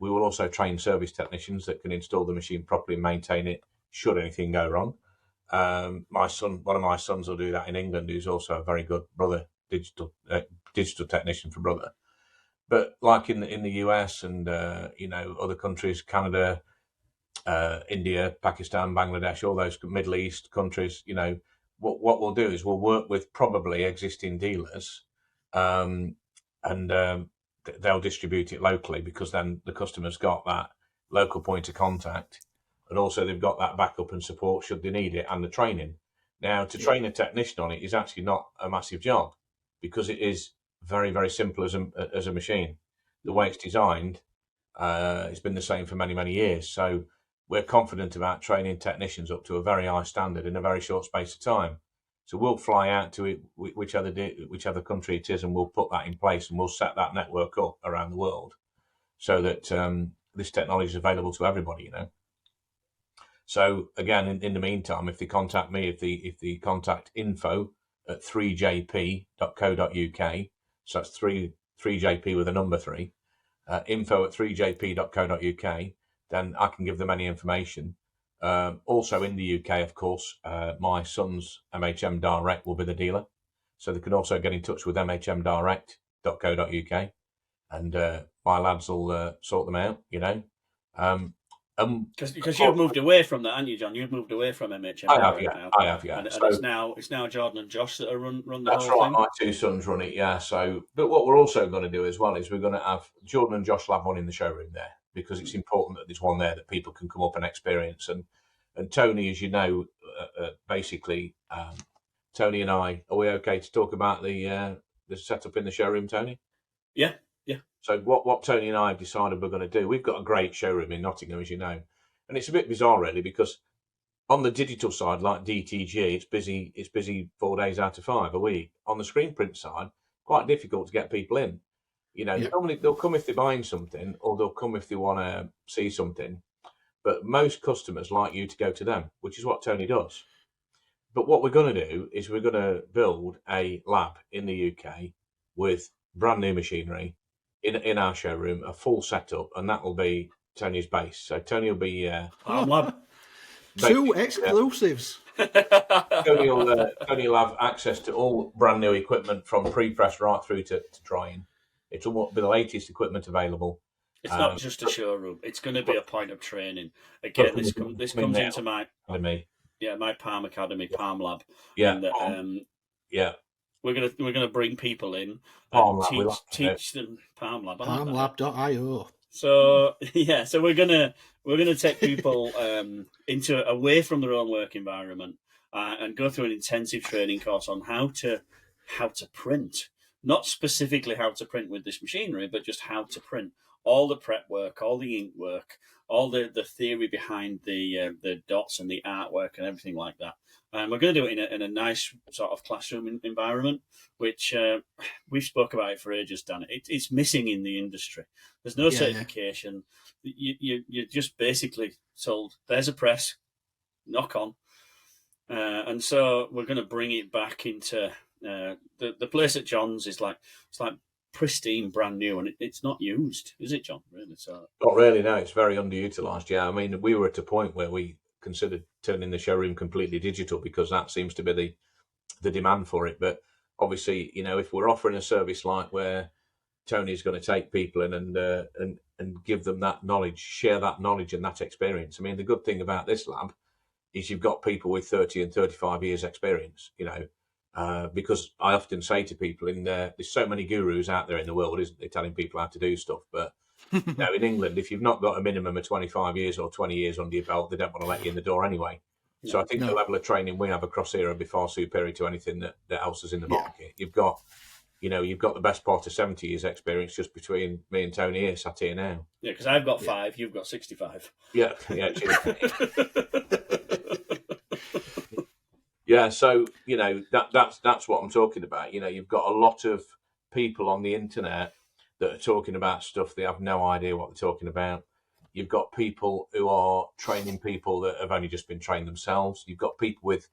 we will also train service technicians that can install the machine properly and maintain it should anything go wrong. One of my sons will do that in England, who's also a very good digital technician for Brother. But like in the US and other countries, Canada, India, Pakistan, Bangladesh, all those Middle East countries, what we'll do is we'll work with probably existing dealers, and they'll distribute it locally, because then the customer's got that local point of contact, and also they've got that backup and support should they need it, and the training. Now, to train a technician on it is actually not a massive job, because it is very, very simple as a machine. The way it's designed, it's been the same for many, many years. So we're confident about training technicians up to a very high standard in a very short space of time. So we'll fly out to it, whichever country it is, and we'll put that in place, and we'll set that network up around the world so that this technology is available to everybody. So again, in the meantime, if they contact me, if they contact info at 3jp.co.uk, so that's 3JP with a number 3, info at 3jp.co.uk, then I can give them any information. Also in the UK, of course, my son's MHM Direct will be the dealer. So they can also get in touch with mhmdirect.co.uk, and my lads will sort them out, Because you've moved away from that, haven't you, John? You've moved away from MHM. I have, yeah. And so, it's now Jordan and Josh that are run the that's whole right, thing. my 2 sons run it, yeah. So, but what we're also going to do as well is we're going to have Jordan and Josh will have one in the showroom there, because it's important that there's one there that people can come up and experience. And Tony, as you know, basically, Tony and I, are we okay to talk about the setup in the showroom, Tony? Yeah. So what Tony and I have decided we're going to do, we've got a great showroom in Nottingham, as you know. And it's a bit bizarre, really, because on the digital side, like DTG, it's busy 4 days out of 5 a week. On the screen print side, quite difficult to get people in. Normally they'll come if they're buying something, or they'll come if they want to see something. But most customers like you to go to them, which is what Tony does. But what we're going to do is we're going to build a lab in the UK with brand new machinery in our showroom, a full setup, and that will be Tony's base. So Tony will be Lab. 2 exclusives. Tony will have access to all brand new equipment from pre-press right through to drying. It'll be the latest equipment available. It's not just a showroom. It's going to be a point of training. Again, this comes into my Palm Academy, Palm Lab. Yeah, And, yeah. we're gonna bring people in Palm and Lab, we like to do. teach them Palm Lab. I like that. Palmlab.io. So yeah, so we're gonna take people away from their own work environment and go through an intensive training course on how to print. Not specifically how to print with this machinery, but just how to print. All the prep work, all the ink work, all the theory behind the dots and the artwork and everything like that. And we're going to do it in a nice sort of classroom environment, which we've spoke about it for ages, Dan. It's missing in the industry. There's no certification. You're just basically told, there's a press, knock on. And so we're going to bring it back into the place at John's is like, it's like pristine, brand new, and it's not used, is it, John? Really? So Not really, no. It's very underutilised. Yeah, I mean, we were at a point where we considered turning the showroom completely digital because that seems to be the demand for it. But obviously, you know, if we're offering a service like where Tony's going to take people in and give them that knowledge, share that knowledge and that experience. I mean, the good thing about this lab is you've got people with 30 and 35 years experience, you know, because I often say to people there's so many gurus out there in the world, isn't there, telling people how to do stuff. But you know, in England, if you've not got a minimum of 25 years or 20 years under your belt, they don't want to let you in the door anyway. So I think the level of training we have across here will be far superior to anything that else is in the market. You've got the best part of 70 years experience just between me and Tony here, sat here now. Yeah, because I've got 5, you've got 65. Yeah. Yeah, so, you know, that's what I'm talking about. You know, you've got a lot of people on the internet that are talking about stuff they have no idea what they're talking about. You've got people who are training people that have only just been trained themselves. You've got people with,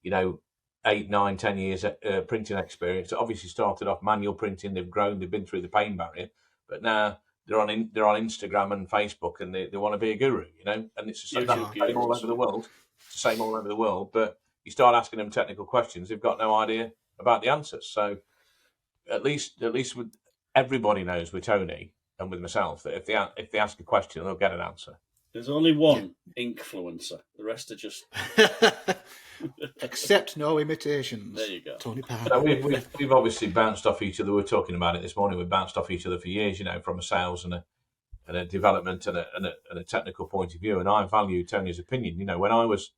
you know, 8, 9, 10 years printing experience that obviously started off manual printing. They've grown, they've been through the pain barrier, but now they're on Instagram and Facebook and they want to be a guru, you know, and it's the same all over the world. It's the same all over the world, but you start asking them technical questions, they've got no idea about the answers. So at least with everybody knows with Tony and with myself that if they ask a question, they'll get an answer. There's only one influencer. The rest are just accept no imitations. There you go, Tony Power. So we've obviously bounced off each other. We were talking about it this morning. We've bounced off each other for years, you know, from a sales and a development and a technical point of view. And I value Tony's opinion. You know, when I was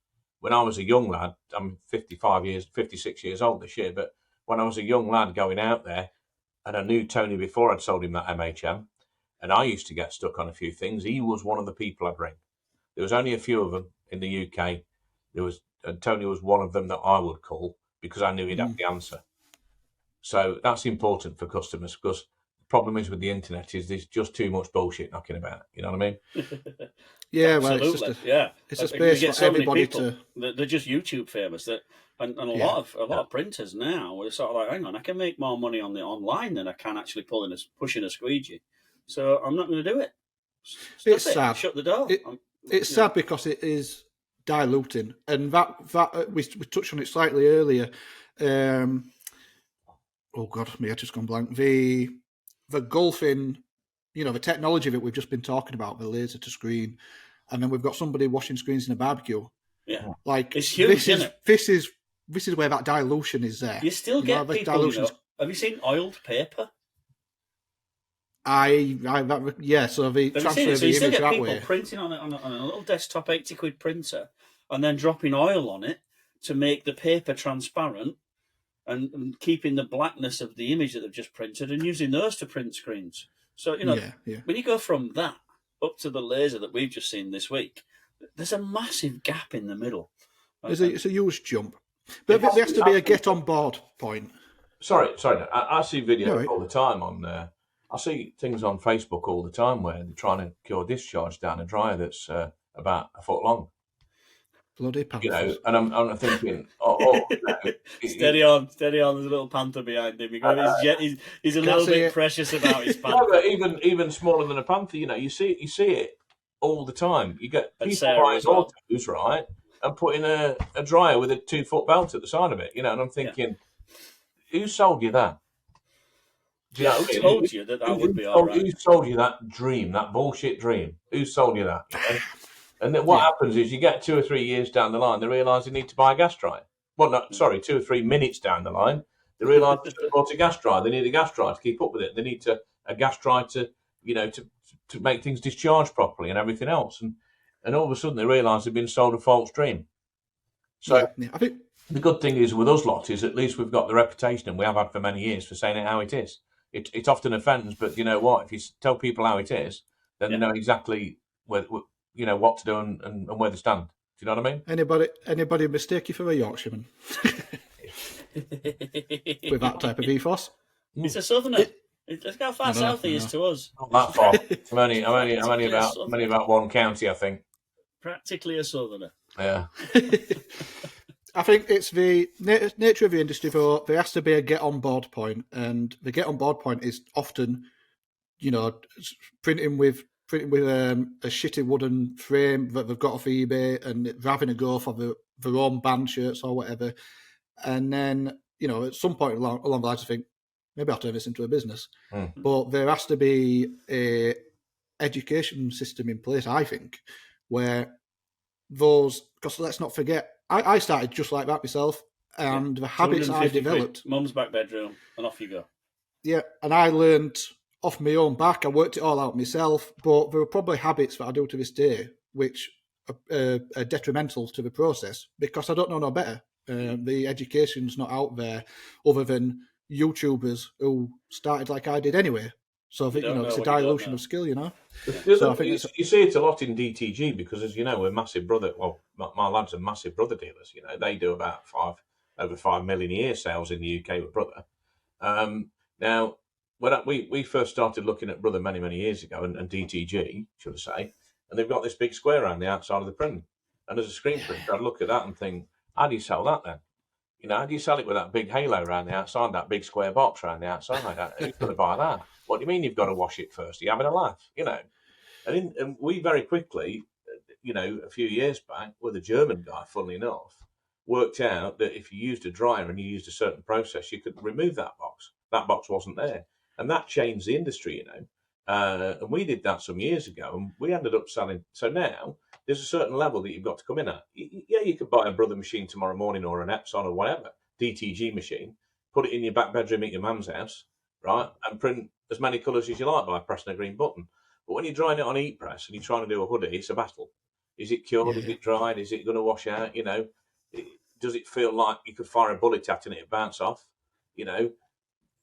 a young lad, I'm 56 years old this year, but when I was a young lad going out there, and I knew Tony before I'd sold him that MHM, and I used to get stuck on a few things. He was one of the people I'd ring. There was only a few of them in the UK. And Tony was one of them that I would call because I knew he'd have the answer. So that's important for customers because the problem is with the internet is there's just too much bullshit knocking about. You know what I mean? Yeah, absolutely. Well, it's a space for everybody to. They're just YouTube famous. And a lot of printers now are sort of like, hang on, I can make more money on the online than I can actually pushing a squeegee. So I'm not going to do it. It's sad. Shut the door. It's sad because it is diluting, and that we touched on it slightly earlier. Oh God, me, I just gone blank. The gulf in, you know, the technology that we've just been talking about, the laser to screen, and then we've got somebody washing screens in a barbecue. Yeah, like it's huge. This is where that dilution is there. You still get people. You know, have you seen oiled paper? So the transfer of the image that way. Printing on a little desktop 80 quid printer and then dropping oil on it to make the paper transparent and keeping the blackness of the image that they've just printed and using those to print screens. So, you know, when you go from that up to the laser that we've just seen this week, there's a massive gap in the middle. It's a huge jump. But there has to be a get on board point. Sorry. I see videos all the time on I see things on Facebook all the time where they're trying to cure discharge down a dryer that's about a foot long. Bloody panthers. You know, and I'm thinking, steady on. There's a little panther behind him. He's a little bit precious about his panther. No, but even smaller than a panther, you know, you see it all the time. You get people buying autos, right, and putting a dryer with a 2-foot belt at the side of it, you know, and I'm thinking, who sold you that? Yeah, who told you that would be all right? Who sold you that dream, that bullshit dream? Who sold you that? You know? And then what happens is you get 2 or 3 years down the line, they realise they need to buy a gas dryer. Well, 2 or 3 minutes down the line, They realise they bought a gas dryer. They need a gas dryer to keep up with it. They need a gas dryer to make things discharge properly and everything else. And all of a sudden they realise they've been sold a false dream. So I think the good thing is with us lot is at least we've got the reputation, and we have had for many years, for saying it how it is. It often offends, but you know what? If you tell people how it is, then they know exactly what to do and where they stand. Do you know what I mean? Anybody mistake you for a Yorkshireman with that type of ethos? It's a southerner. Look how far south he is to us. Not that far. I'm only about one county, I think. Practically a southerner. Yeah. I think it's the nature of the industry, though. There has to be a get-on-board point, and the get-on-board point is often, printing with a shitty wooden frame that they've got off eBay, and they're having a go for their own band shirts or whatever. And then, at some point along the lines, I think, maybe I'll turn this into a business. But there has to be a education system in place, I think, where because let's not forget, I started just like that myself, and the habits I developed. Mum's back bedroom, and off you go. Yeah, and I learned off my own back. I worked it all out myself, but there are probably habits that I do to this day which are detrimental to the process because I don't know no better. The education's not out there other than YouTubers who started like I did anyway. So I think it's a dilution of skill, So I think you see it a lot in DTG because, as you know, we're massive brother. Well, my lads are massive brother dealers. They do about over 5 million a year sales in the UK with brother. Now, when we first started looking at brother many years ago, and DTG, should I say, and they've got this big square around the outside of the print, and as a screen printer, I'd look at that and think, how do you sell that then? How do you sell it with that big halo around the outside, that big square box around the outside? Who's going to buy that? What do you mean you've got to wash it first? Are you having a laugh? And we very quickly, a few years back, with a German guy, funnily enough, worked out that if you used a dryer and you used a certain process, you could remove that box. That box wasn't there. And that changed the industry, And we did that some years ago, and we ended up selling. So now there's a certain level that you've got to come in at. Yeah, you could buy a brother machine tomorrow morning or an Epson or whatever, DTG machine, put it in your back bedroom at your mum's house, right, and print as many colours as you like by pressing a green button. But when you're drying it on heat press and you're trying to do a hoodie, it's a battle. Is it cured? Yeah. Is it dried? Is it going to wash out? Does it feel like you could fire a bullet at it and it bounce off?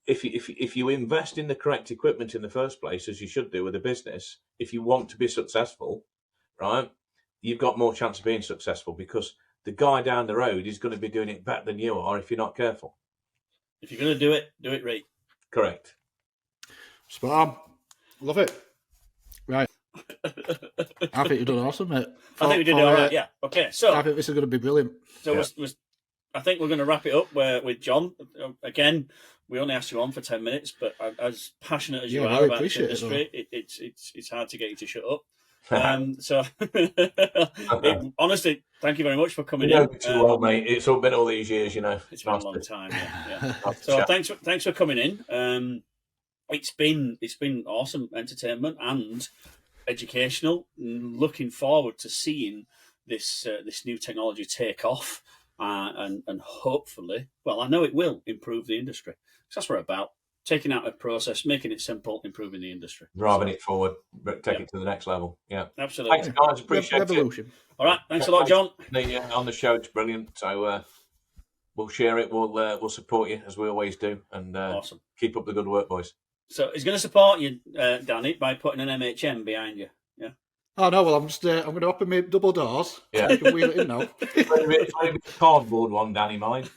If you invest in the correct equipment in the first place, as you should do with a business, if you want to be successful, right, you've got more chance of being successful because the guy down the road is going to be doing it better than you are if you're not careful. If you're going to do it right. Correct. Spot on. Love it. Right. I think you've done awesome, mate. I think we did all right, yeah. Okay, so I think this is going to be brilliant. So I think we're going to wrap it up with John. Again, we only asked you on for 10 minutes, but as passionate as you are about this industry, it's hard to get you to shut up. Honestly, thank you very much for coming in. Too well, mate. It's all been all these years, It's been a long time. Yeah. So thanks for coming in. It's been awesome entertainment and educational. Looking forward to seeing this new technology take off, and hopefully, well, I know it will improve the industry. That's what we're about. Taking out a process, making it simple, improving the industry. Driving it forward, take it to the next level. Yeah. Absolutely. Thanks, guys. Appreciate Revolution. it. All right. Thanks a lot, John. On the show, it's brilliant. So we'll share it. We'll support you, as we always do. And awesome. Keep up the good work, boys. So he's going to support you, Danny, by putting an MHM behind you. Yeah. Oh no! Well, I'm going to open my double doors. Yeah. You can wheel it in now. Maybe a cardboard one, Danny, mine.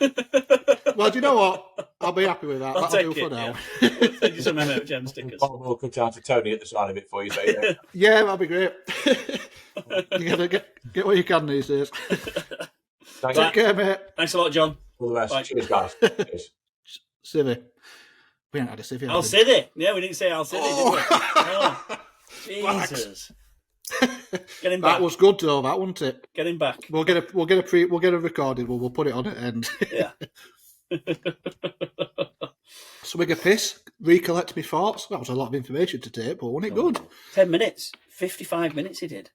Well, do you know what? I'll be happy with that. That'll do for now. Yeah. Send you some MHM stickers. We'll cut out to Tony at the side of it for you. So, yeah. Yeah, that'd be great. You gotta get what you can these days. Take care, mate. Thanks a lot, John. All the best. Bye. Cheers, guys. Cheers. Civvy. We ain't had a civvy. Al City. Yeah, we didn't say Al City, did we? Oh, Jesus. Get him back. That was good though, that wasn't it? Get him back. We'll get a recorded. We'll put it on at end. Yeah. Swig of piss. Recollect my thoughts. That was a lot of information to take, but wasn't it good? 10 minutes. 55 minutes he did.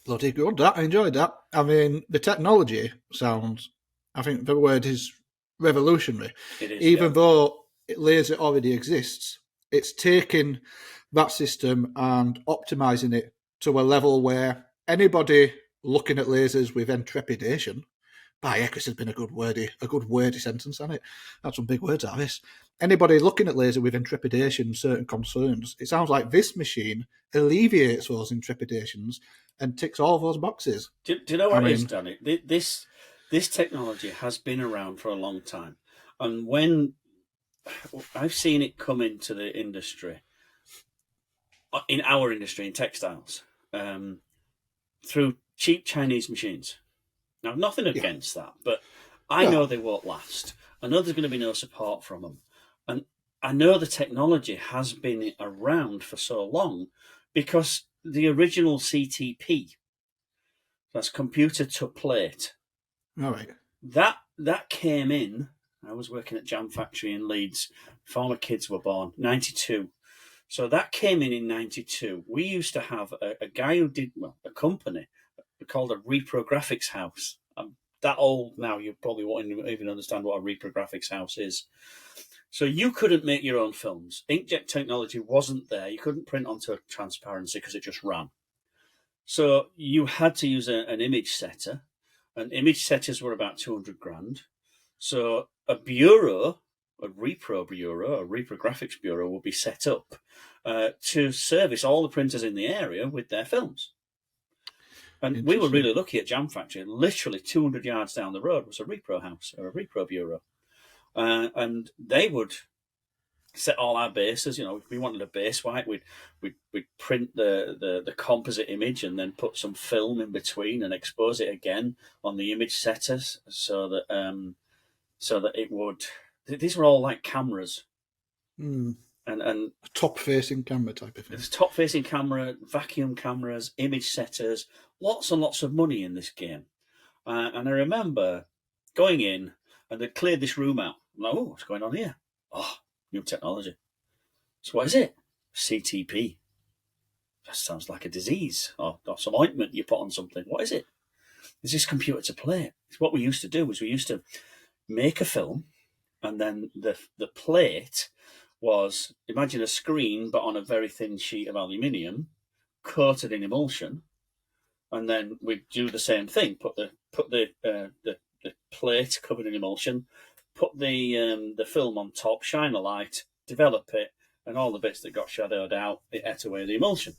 Bloody good. That I enjoyed that. I mean, the technology sounds. I think the word is revolutionary. It is, Even though laser already exists, it's taking that system and optimizing it to a level where anybody looking at lasers with intrepidation, by heck, this has been a good wordy sentence, hasn't it? That's some big words out of this. Anybody looking at laser with intrepidation, certain concerns, it sounds like this machine alleviates those intrepidations and ticks all those boxes. Do you know what it is, Danny? This technology has been around for a long time. And when I've seen it come into the industry, in our industry, in textiles, through cheap Chinese machines. Now, nothing against that, but I know they won't last. I know there's going to be no support from them. And I know the technology has been around for so long because the original CTP, that's computer to plate, All right. that came in. I was working at Jam Factory in Leeds before my kids were born, 92. So that came in 92. We used to have a guy who did, a company called a reprographics house. I'm that old now, you probably won't even understand what a reprographics house is. So you couldn't make your own films. Inkjet technology wasn't there. You couldn't print onto a transparency because it just ran. So you had to use an image setter, and image setters were about 200 grand. So a bureau, a reprographics bureau would be set up to service all the printers in the area with their films. And we were really lucky at Jam Factory. Literally 200 yards down the road was a repro house or a repro bureau. And they would set all our bases. You know, if we wanted a base white, we'd print the composite image and then put some film in between and expose it again on the image setters so that it would. These were all like cameras. Mm. And a top-facing camera type of thing. It's top-facing camera, vacuum cameras, image setters, lots and lots of money in this game. And I remember going in and they'd cleared this room out. I'm like, oh, what's going on here? Oh, new technology. So what is it? CTP. That sounds like a disease or some ointment you put on something. What is it? Is this computer to plate? What we used to do was we used to make a film and then the plate was, imagine a screen but on a very thin sheet of aluminium coated in emulsion, and then we'd do the same thing, put the plate covered in emulsion, put the film on top, shine a light, develop it, and all the bits that got shadowed out, it ate away the emulsion.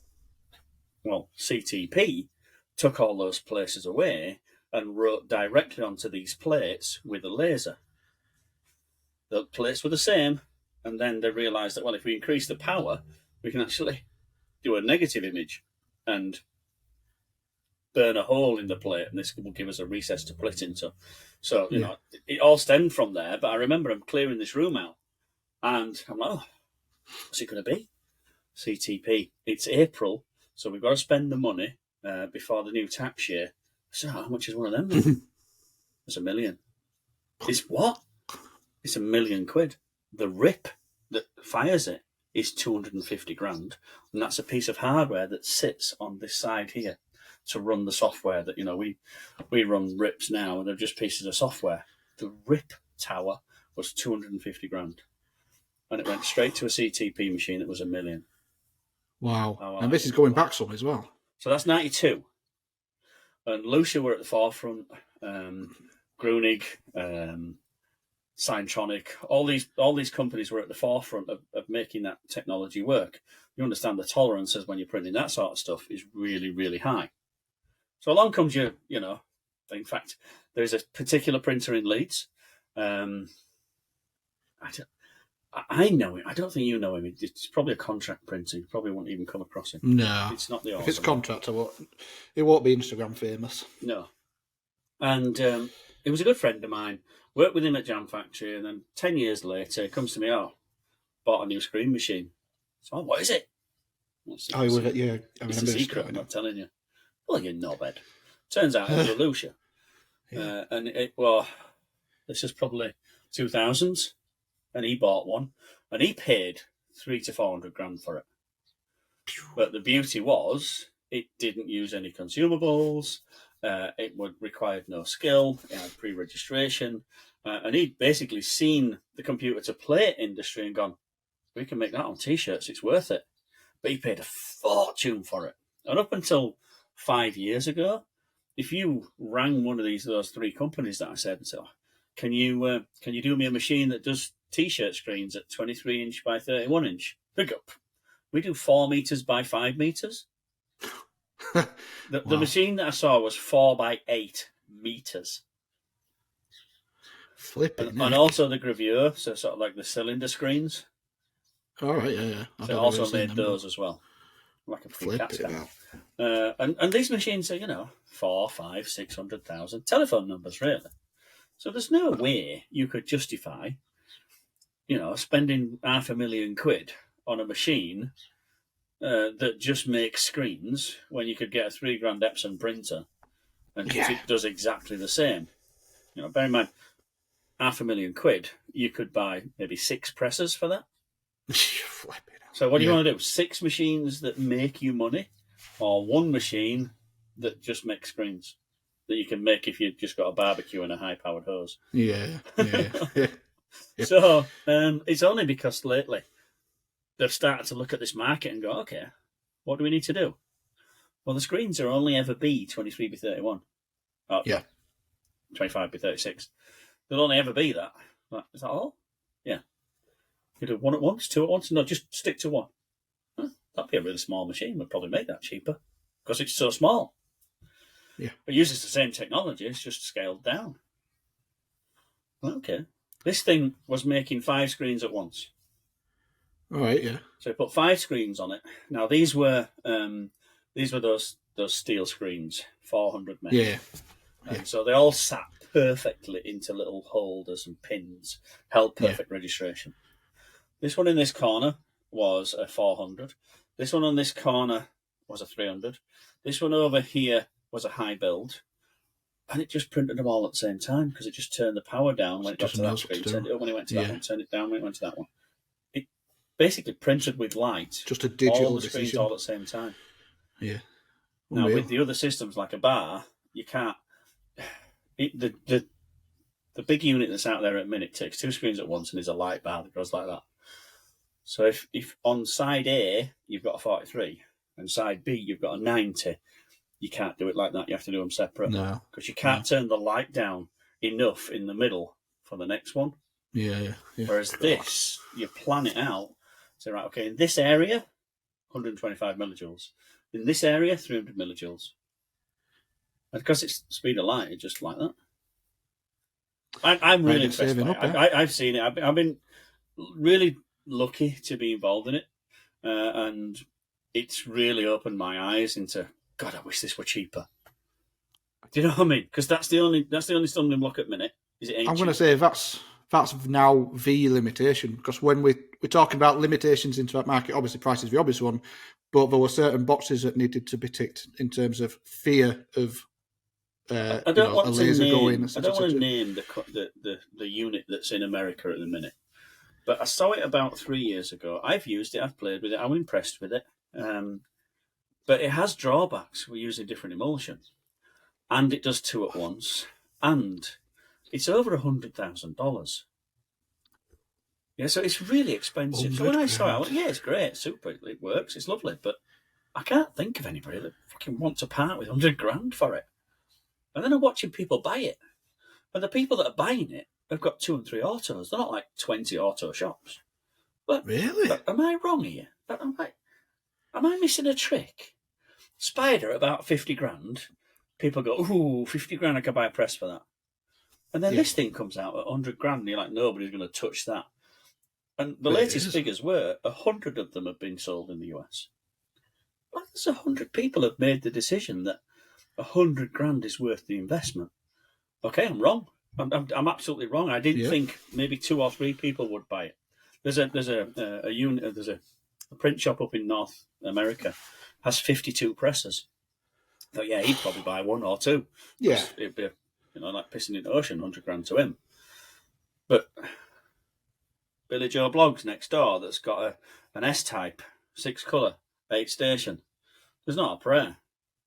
Well, CTP took all those places away and wrote directly onto these plates with a laser. The plates were the same. And then they realised that, well, if we increase the power, we can actually do a negative image and burn a hole in the plate, and this will give us a recess to plit into. So, you know, it all stemmed from there. But I remember I'm clearing this room out, and I'm like, oh, what's it going to be? CTP. It's April, so we've got to spend the money before the new tax year. So how much is one of them? It's $1 million. It's what? It's £1 million. The rip that fires it is 250 grand, and that's a piece of hardware that sits on this side here to run the software that, you know, we run rips now, and they're just pieces of software. The rip tower was 250 grand, and it went straight to a CTP machine that was $1 million. Wow. And this is going back some as well. So that's 92. And Lucia were at the forefront, Grunig, Syntronic, all these companies were at the forefront of making that technology work. You understand the tolerances when you're printing that sort of stuff is really, really high. So along comes in fact, there's a particular printer in Leeds. I know him. I don't think you know him. It's probably a contract printer. You probably won't even come across him. No. It's not the awesome. If it's contract, it won't be Instagram famous. No. And he was a good friend of mine. Worked with him at Jam Factory, and then 10 years later, he comes to me, bought a new screen machine. So, what is it? With it, yeah. I it's a secret, I'm not telling you. Well, you're knobhead. Turns out it was a Lucia. Yeah. And this is probably 2000s, and he bought one, and he paid 300 to 400 grand for it. But the beauty was, it didn't use any consumables. It would require no skill. It had pre-registration, and he'd basically seen the computer to plate industry and gone, "We can make that on T-shirts. It's worth it." But he paid a fortune for it. And up until 5 years ago, if you rang one of those three companies that I said and said, can you do me a machine that does T-shirt screens at 23 inch by 31 inch? They'd go, we do 4 meters by 5 meters. The machine that I saw was 4 by 8 meters. Flipping. And also the gravure, so sort of like the cylinder screens. All right, yeah. So it also made those as well. Like a free cat scan. And these machines are, 4, 5, 600,000 telephone numbers, really. So there's no way you could justify, spending £500,000 on a machine that just makes screens when you could get a £3,000 Epson printer and it does exactly the same. Bear in mind, £500,000, you could buy maybe 6 presses for that. So what do you want to do? 6 machines that make you money, or 1 machine that just makes screens that you can make if you've just got a barbecue and a high-powered hose? Yeah. So it's only because lately they've started to look at this market and go, okay, what do we need to do? Well, the screens are only ever be 23 by 31. Oh, yeah. 25 by 36. They'll only ever be that. Is that all? Yeah. You do 1 at once, 2 at once? No, just stick to 1. That'd be a really small machine. We'd probably make that cheaper because it's so small. Yeah. It uses the same technology. It's just scaled down. Okay. This thing was making 5 screens at once. All right, yeah. So I put 5 screens on it. Now these were those steel screens, 400 meg. Yeah. And so they all sat perfectly into little holders and pins, held perfect registration. This one in this corner was a 400. This one on this corner was a 300. This one over here was a high build. And it just printed them all at the same time because it just turned the power down when it got to that screen, turned it up when it went to that one, turned it down when it went to that one. It basically printed with light. Just a digital all the screens decision. all at the same time. Yeah. Now, with the other systems like a bar, you can't... The big unit that's out there at the minute takes 2 screens at once and is a light bar that goes like that. So if on side A you've got a 43 and side B you've got a 90, you can't do it like that. You have to do them separate. No. Because you can't turn the light down enough in the middle for the next one. Yeah. Whereas this, you plan it out. So, right, okay, in this area, 125 millijoules. In this area, 300 millijoules. And because it's speed of light, it's just like that. I'm really impressed by it. I've seen it. I've been really lucky to be involved in it. And it's really opened my eyes into, God, I wish this were cheaper. Do you know what I mean? Because that's the only stumbling block at the minute. Is it? I'm going to say that's now the limitation, because when we're talking about limitations into that market, obviously price is the obvious one, but there were certain boxes that needed to be ticked in terms of fear of I don't want a laser going. I don't want to name the unit that's in America at the minute, but I saw it about 3 years ago. I've used it. I've played with it. I'm impressed with it. But it has drawbacks. We're using different emulsion, and it does 2 at once, and it's over $100,000. Yeah, so it's really expensive. So when I saw it, I went, yeah, it's great, super, it works, it's lovely, but I can't think of anybody that fucking wants to part with $100,000 for it. And then I'm watching people buy it, and the people that are buying it have got 2 and 3 autos. They're not like 20 auto shops. But really, but am I wrong here? Am I missing a trick? Spider about 50 grand. People go, ooh, 50 grand, I could buy a press for that. And then this thing comes out at 100 grand, and you're like, nobody's going to touch that. And the latest figures were 100 of them have been sold in the US. Well, there's 100 people have made the decision that 100 grand is worth the investment. Okay, I'm wrong. I'm absolutely wrong. I didn't think maybe 2 or 3 people would buy it. There's a unit. There's a print shop up in North America has 52 presses. I thought, yeah, he'd probably buy 1 or 2. Yeah, it'd be like pissing in the ocean. 100 grand to him. But Billy Joe Bloggs next door that's got an S-type, 6 colour, 8 station. There's not a prayer.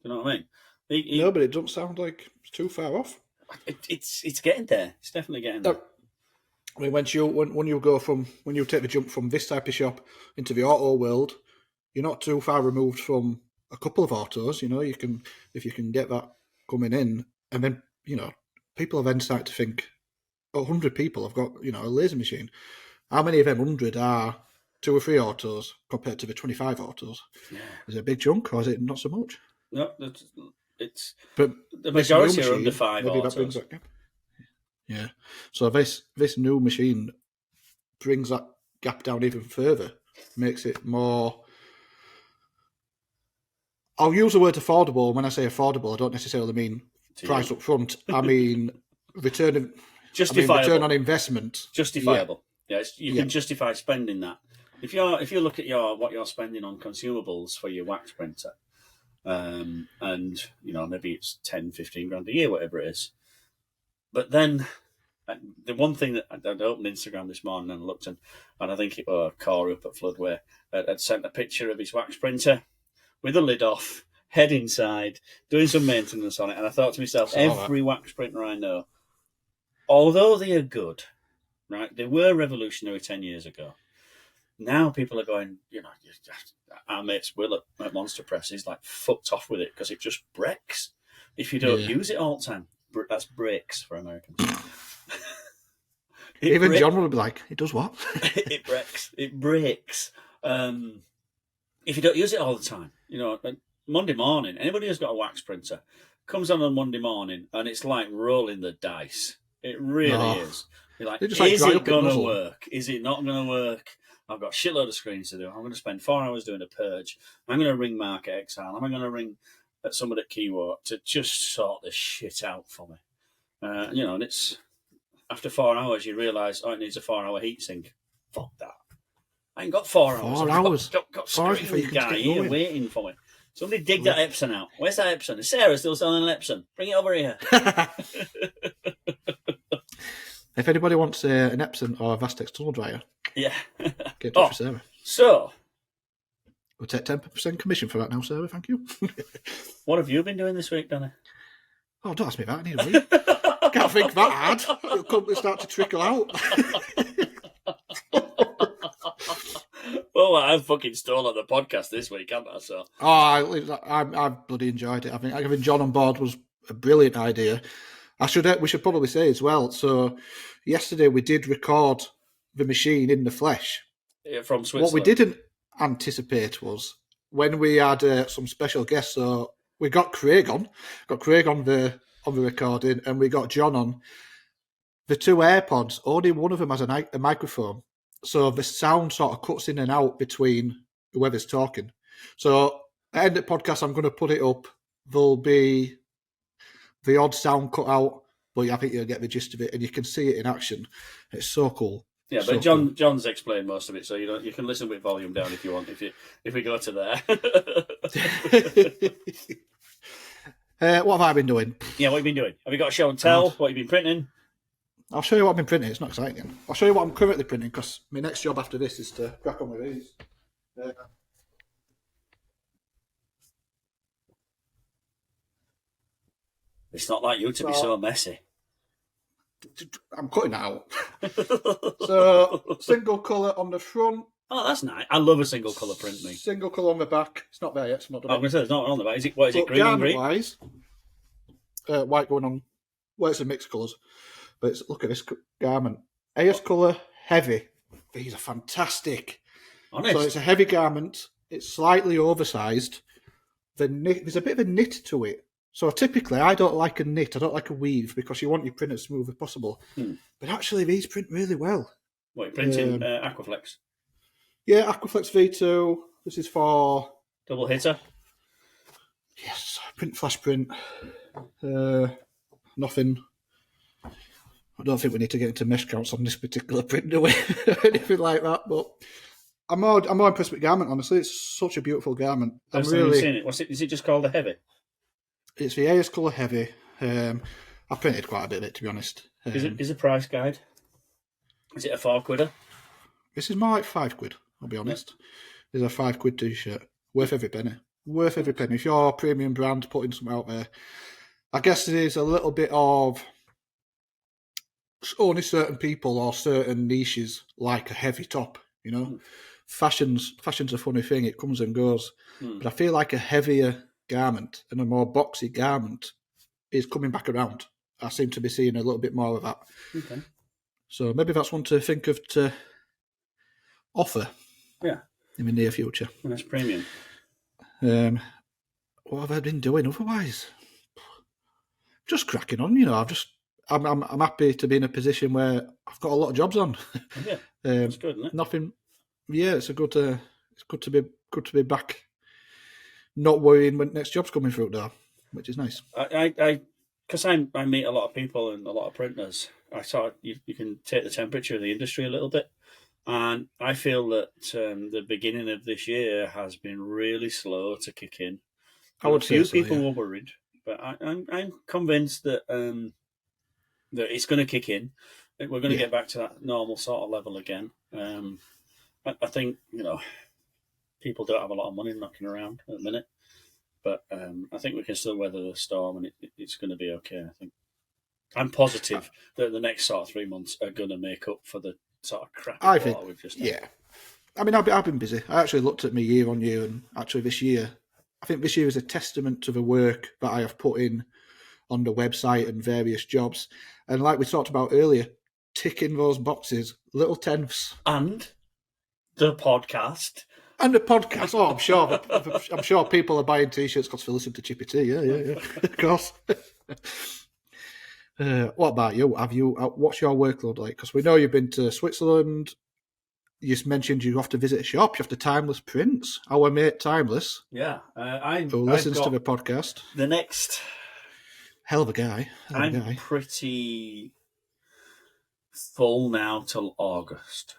Do you know what I mean? No, but it doesn't sound like it's too far off. It's getting there. It's definitely getting there. I mean, when you take the jump from this type of shop into the auto world, you're not too far removed from a couple of autos. You know, if you can get that coming in, and then people are then start to think, 100 people have got a laser machine. How many of them 100 are 2 or 3 autos compared to the 25 autos? Yeah. Is it a big chunk or is it not so much? No, it's but the majority machine, are under 5 maybe autos. That brings that gap. Yeah. So this new machine brings that gap down even further, makes it more. I'll use the word affordable. When I say affordable, I don't necessarily mean price up front. I mean return on investment. Justifiable. Yeah, you can justify spending that. If you look at what you're spending on consumables for your wax printer, and maybe it's 10, 15 grand a year, whatever it is. But then the one thing that I opened Instagram this morning and looked and I think it was Corey up at Floodway had sent a picture of his wax printer with the lid off, head inside, doing some maintenance on it. And I thought to myself, every wax printer I know, although they are good, right? They were revolutionary 10 years ago. Now people are going, our mates Will at Monster Press is like fucked off with it because it just breaks if you don't use it all the time. That's breaks for Americans. Even John would be like, it does what? It breaks. It breaks. If you don't use it all the time. Monday morning, anybody who's got a wax printer comes on Monday morning and it's like rolling the dice. It really is. You're like, is it going to work? Is it not going to work? I've got a shitload of screens to do. I'm going to spend 4 hours doing a purge. I'm going to ring Mark at Exile. I'm going to ring somebody at Keyword to just sort this shit out for me. And it's after 4 hours you realise, it needs a 4-hour heatsink. Fuck that. I ain't got 4 hours. 4 hours. Got screen guy here waiting for me. Somebody dig that Epson out. Where's that Epson? Is Sarah still selling an Epson? Bring it over here. If anybody wants an Epson or a Vastex tunnel dryer, get in touch with Sarah. So, we'll take 10% commission for that now, Sarah. Thank you. What have you been doing this week, Danny? Oh, don't ask me that. I need a week. Can't think that hard. It'll come start to trickle out. Well, I've fucking stolen the podcast this week, haven't I? So. I bloody enjoyed it. I think having John on board was a brilliant idea. We should probably say as well. So, yesterday we did record the machine in the flesh. From Switzerland. What we didn't anticipate was when we had some special guests. So we got Craig on the recording, and we got John on. The 2 AirPods, only one of them has a microphone, so the sound sort of cuts in and out between whoever's talking. So at the end of the podcast, I'm going to put it up. There'll be the odd sound cut out, but I think you'll get the gist of it, and you can see it in action. It's so cool. Yeah, but John's explained most of it, so you can listen with volume down if you want. If we go to there. What have I been doing? Yeah, what have you been doing? Have you got a show and tell? What have you been printing? I'll show you what I've been printing. It's not exciting. I'll show you what I'm currently printing because my next job after this is to crack on with these. It's not like you to be so messy. I'm cutting that out. So, single colour on the front. Oh, that's nice. I love a single colour print, me. Single colour on the back. It's not there yet. It's not done. I'm going to say it's not on the back. What is it, green and green? Wise, white going on. Well, it's a mixed colours. But look at this garment. AS colour, heavy. These are fantastic. Honest. So it's a heavy garment. It's slightly oversized. There's a bit of a knit to it. So typically, I don't like a knit. I don't like a weave because you want your print as smooth as possible. But actually, these print really well. What, you're printing Aquaflex? Yeah, Aquaflex V2. This is for... Double hitter? Yes, print, flash print. Nothing... I don't think we need to get into mesh counts on this particular print, do we? Anything like that, but... I'm more impressed with the garment, honestly. It's such a beautiful garment. I've seen it. Is it just called a heavy? It's the AS colour heavy. I've printed quite a bit of it, to be honest. Is a price guide? Is it a £4? This is more like £5, I'll be honest. It's a £5 t-shirt. Worth every penny. Worth every penny. If you're a premium brand putting something out there, I guess there's a little bit of only certain people or certain niches like a heavy top. You know, fashion's a funny thing; it comes and goes. But I feel like a heavier garment and a more boxy garment is coming back around. I seem to be seeing a little bit more of that. Okay. So maybe that's one to think of to offer. Yeah. In the near future. And that's premium. What have I been doing otherwise? Just cracking on, you know. I'm happy to be in a position where I've got a lot of jobs on. Yeah, that's good, isn't it? Nothing. Yeah, it's good to be back. Not worrying when next job's coming through there, which is nice. Because I meet a lot of people and a lot of printers. I saw you can take the temperature of the industry a little bit, and I feel that the beginning of this year has been really slow to kick in. I would say a few so, people yeah. were worried, but I'm convinced that that it's going to kick in. We're going to get back to that normal sort of level again. I think, you know, people don't have a lot of money knocking around at the minute, but I think we can still weather the storm, and it's going to be okay. I think I'm positive that the next sort of 3 months are going to make up for the sort of crappy quarter we've just had. Yeah. I mean, I've been busy. I actually looked at my year on year, and actually this year, I think this year is a testament to the work that I have put in on the website and various jobs. And like we talked about earlier, ticking those boxes, little tenths. And the podcast. And the podcast. Oh, I'm sure people are buying T-shirts because they listen to Chippy Tea. Yeah, of course. What about you? What's your workload like? Because we know you've been to Switzerland. You just mentioned you have to visit a shop. You have to Timeless Prints. Our mate Timeless. Yeah, who listens to the podcast. The next hell of a guy. I'm pretty full now till August.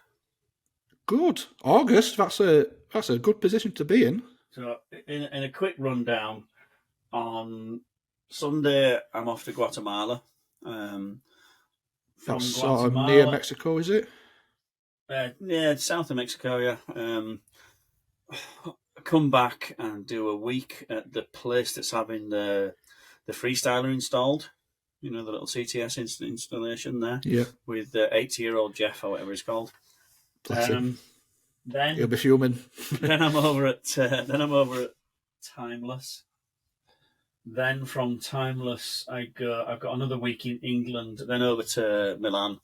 Good. August. That's a good position to be in. So, in a quick rundown, on Sunday I'm off to Guatemala. That's sort of near Mexico, is it? Yeah, south of Mexico. Yeah. Come back and do a week at the place that's having the freestyler installed. You know, the little CTS installation there. Yeah. With 80-year-old Jeff or whatever he's called. Then he'll be fuming. then I'm over at Timeless. Then from Timeless, I've got another week in England. Then over to Milan,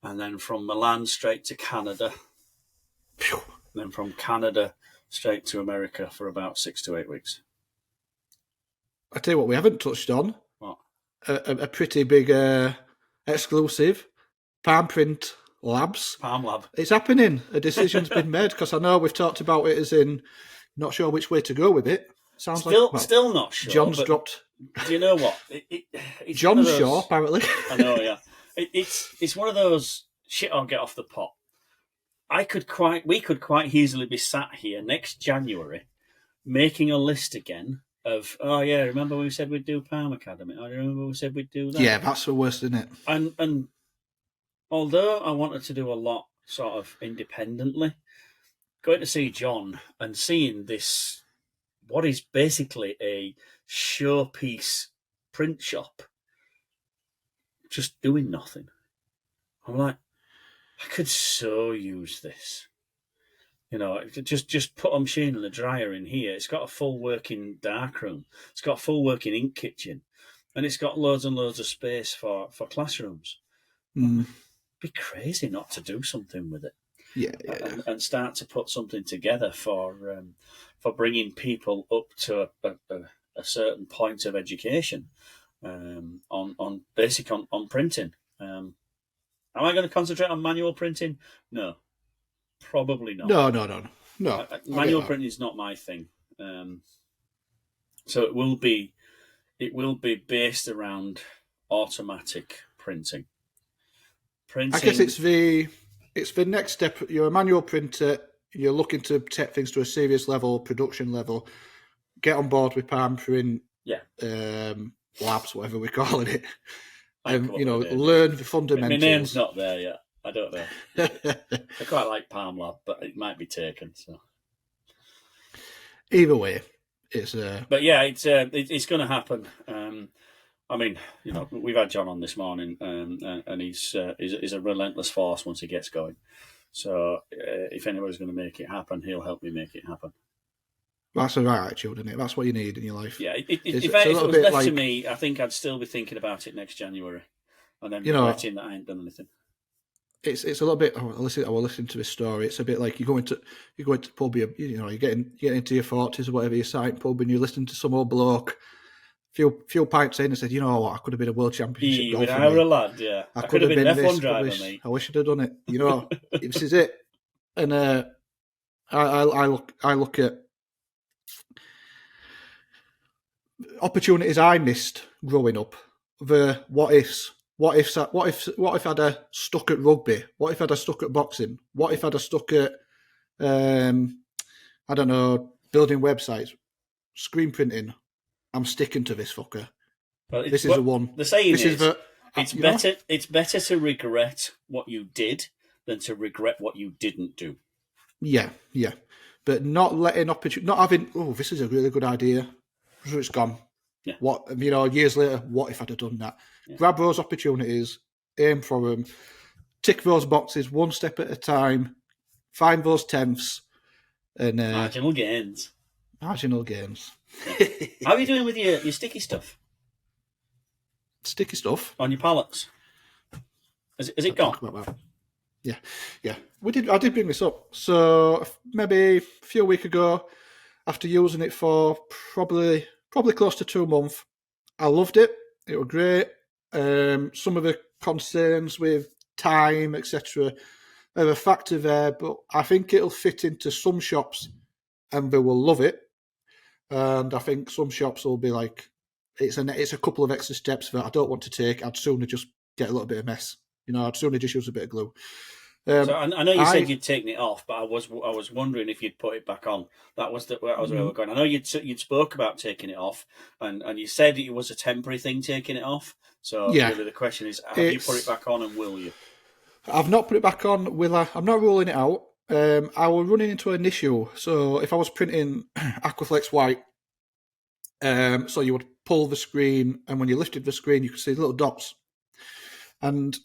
and then from Milan straight to Canada. Phew. Then from Canada straight to America for about 6 to 8 weeks. I tell you what, we haven't touched on. What? A pretty big exclusive Palm Print Labs. Palm Lab. It's happening. A decision's been made because I know we've talked about it as in not sure which way to go with it. Sounds still not sure. John's dropped. Do you know what? It's John's sure, apparently. I know, yeah. It's one of those shit I'll get off the pot. We could quite easily be sat here next January making a list again of, oh yeah, remember we said we'd do Palm Academy? I remember we said we'd do that. Yeah, that's the worst, isn't it? And although I wanted to do a lot sort of independently, going to see John and seeing this, what is basically a showpiece print shop, just doing nothing. I'm like, I could so use this. You know, just put a machine and a dryer in here. It's got a full working darkroom. It's got a full working ink kitchen. And it's got loads and loads of space for classrooms. Mm. It'd be crazy not to do something with it. Yeah. And start to put something together for bringing people up to a certain point of education on printing. Am I going to concentrate on manual printing? No, probably not. No. Manual printing is not my thing. So it will be based around automatic printing. I guess it's the next step. You're a manual printer. You're looking to take things to a serious level, production level. Get on board with Palm Print. Yeah. Labs, whatever we're calling it. Learn the fundamentals. My name's not there yet. I don't know. I quite like Palm Lab, but it might be taken. So Either way, it's But yeah, it's going to happen. I mean, we've had John on this morning, and he's a relentless force once he gets going. So if anybody's going to make it happen, he'll help me make it happen. that's the right attitude, isn't it? That's what you need in your life. Yeah, if it was left to me, I think I'd still be thinking about it next January, and then regretting that I ain't done anything. It's a little bit. I will listen to his story. It's a bit like you go into pub. You're getting into your 40s or whatever. You're sat in pub and you're listening to some old bloke. Few pints in and said, you know what, I could have been a world championship golfer. When I were a lad, yeah, I could have been an F1 driver, mate. I wish I'd have done it. This is it. And I look at opportunities I missed growing up. The what ifs. What if I'd have stuck at rugby? What if I'd have stuck at boxing? What if I'd have stuck at I don't know, building websites, screen printing? I'm sticking to this fucker. Well, this is the one. The saying it's better to regret what you did than to regret what you didn't do. Yeah. But not letting opportunity, not having, this is a really good idea. So it's gone. Yeah. What, years later, what if I'd have done that? Yeah. Grab those opportunities, aim for them, tick those boxes one step at a time, find those tenths, and marginal gains. Marginal gains. Yeah. How are you doing with your sticky stuff? Sticky stuff on your pallets? Is it gone? Talk about that. Yeah. I did bring this up. So maybe a few weeks ago, after using it for probably close to 2 months, I loved it. It was great. Some of the concerns with time, etc., are a factor there, but I think it'll fit into some shops and they will love it. And I think some shops will be like, it's a couple of extra steps that I don't want to take. I'd sooner just get a little bit of mess. I'd sooner just use a bit of glue. So I know you said you'd taken it off, but I was wondering if you'd put it back on. That was where I was going. I know you'd spoke about taking it off, and you said it was a temporary thing, taking it off. So really the question is, have you put it back on, and will you? I've not put it back on. Will I? I'm not ruling it out. I was running into an issue. So if I was printing Aquaflex white, so you would pull the screen, and when you lifted the screen, you could see little dots. And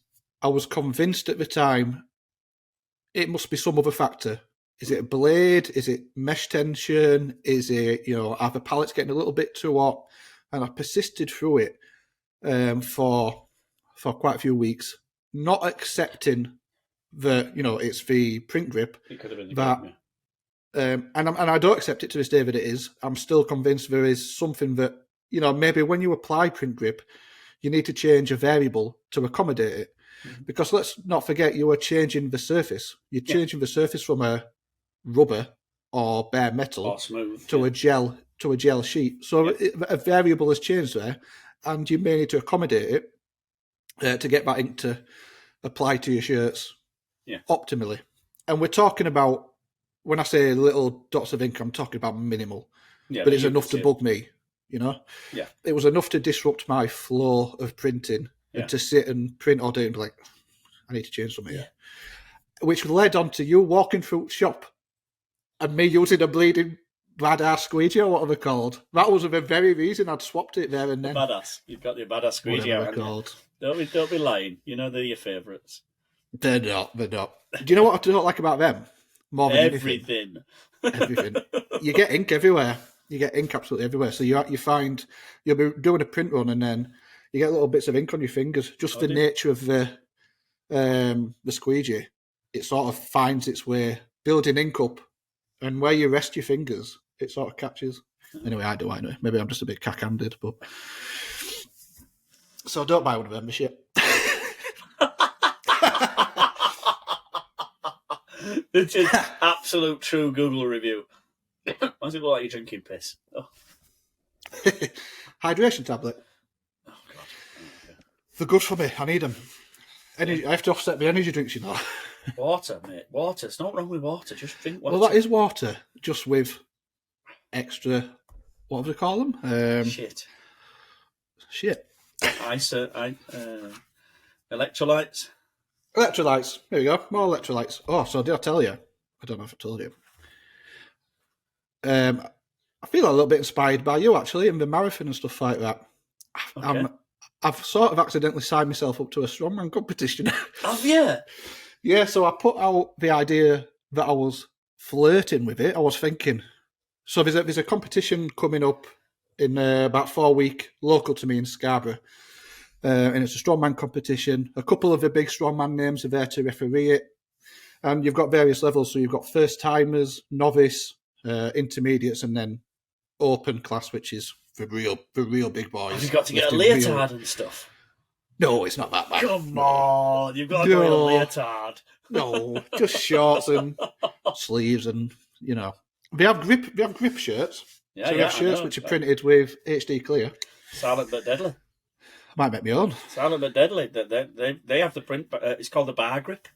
I was convinced at the time it must be some other factor. Is it a blade? Is it mesh tension? Is it, are the pallets getting a little bit too hot? And I persisted through it for quite a few weeks, not accepting that, it's the print grip. It could have been that, and I don't accept it to this day that it is. I'm still convinced there is something that, maybe when you apply print grip, you need to change a variable to accommodate it. Because let's not forget, you are changing the surface. You're changing the surface from a rubber or bare metal or smooth, to a gel sheet. So a variable has changed there, and you may need to accommodate it to get that ink to apply to your shirts optimally. And we're talking about, when I say little dots of ink, I'm talking about minimal. Yeah, but it's enough to bug me, Yeah. It was enough to disrupt my flow of printing. And to sit and print all day and be like, I need to change something here. Which led on to you walking through the shop and me using a bleeding badass squeegee or whatever called. That was the very reason I'd swapped it there and then. Badass. You've got your badass squeegee out. Called. Don't be lying. They're your favourites. They're not. Do you know what I don't like about them? More than everything. Everything. You get ink everywhere. You get ink absolutely everywhere. So you find you'll be doing a print run and then you get little bits of ink on your fingers. Just the nature of the squeegee, it sort of finds its way, building ink up, and where you rest your fingers, it sort of catches. Anyway, I know. Maybe I'm just a bit cack-handed, but so don't buy one of them. Shit. It's an absolute true Google review. Why does it look like you're drinking piss? Oh. Hydration tablet. They're good for me. I need them. I have to offset the energy drinks, Water, mate. Water. There's nothing wrong with water. Just drink water. Well, that is water, just with extra, what do they call them? Shit. Electrolytes. Electrolytes. There we go. More electrolytes. Oh, so did I tell you? I don't know if I told you. I feel a little bit inspired by you actually in the marathon and stuff like that. Okay. I've sort of accidentally signed myself up to a strongman competition. Have you? Yeah, so I put out the idea that I was flirting with it. I was thinking, so there's a competition coming up in about 4 weeks, local to me in Scarborough, and it's a strongman competition. A couple of the big strongman names are there to referee it, and you've got various levels. So you've got first timers, novice, intermediates, and then open class, which is the real big boys. Have you got to get a lifting leotard and stuff? No, it's not that bad. Come on, you've got to go in a leotard. No, just shorts and sleeves, and they have grip shirts. Yeah, so we have shirts which are printed with HD clear. Silent but deadly. Might make me own. Silent but deadly. They have the print. It's called the bar grip.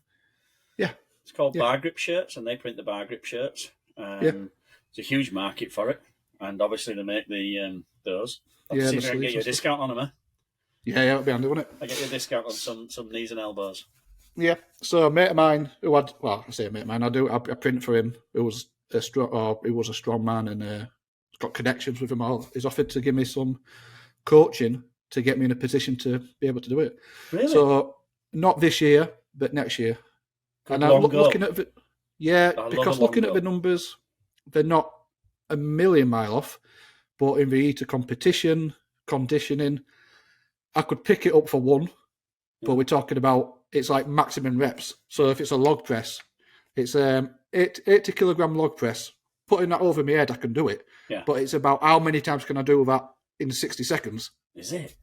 Yeah, it's called bar grip shirts, and they print the bar grip shirts. It's a huge market for it, and obviously they make those. See if I can get you a discount on them. Yeah, it'll be handy, won't it? I get you a discount on some knees and elbows. Yeah. So a mate of mine who had, well, I say a mate of mine, I print for him. He was a strong man and got connections with them all. He's offered to give me some coaching to get me in a position to be able to do it. Really? So not this year, but next year. And I'm looking at it. Yeah, because looking at the numbers, they're not a million mile off. But in the heat of competition, conditioning, I could pick it up for one. But we're talking about it's like maximum reps. So if it's a log press, it's 80 kilogram log press. Putting that over my head, I can do it. Yeah. But it's about how many times can I do that in 60 seconds? Is it?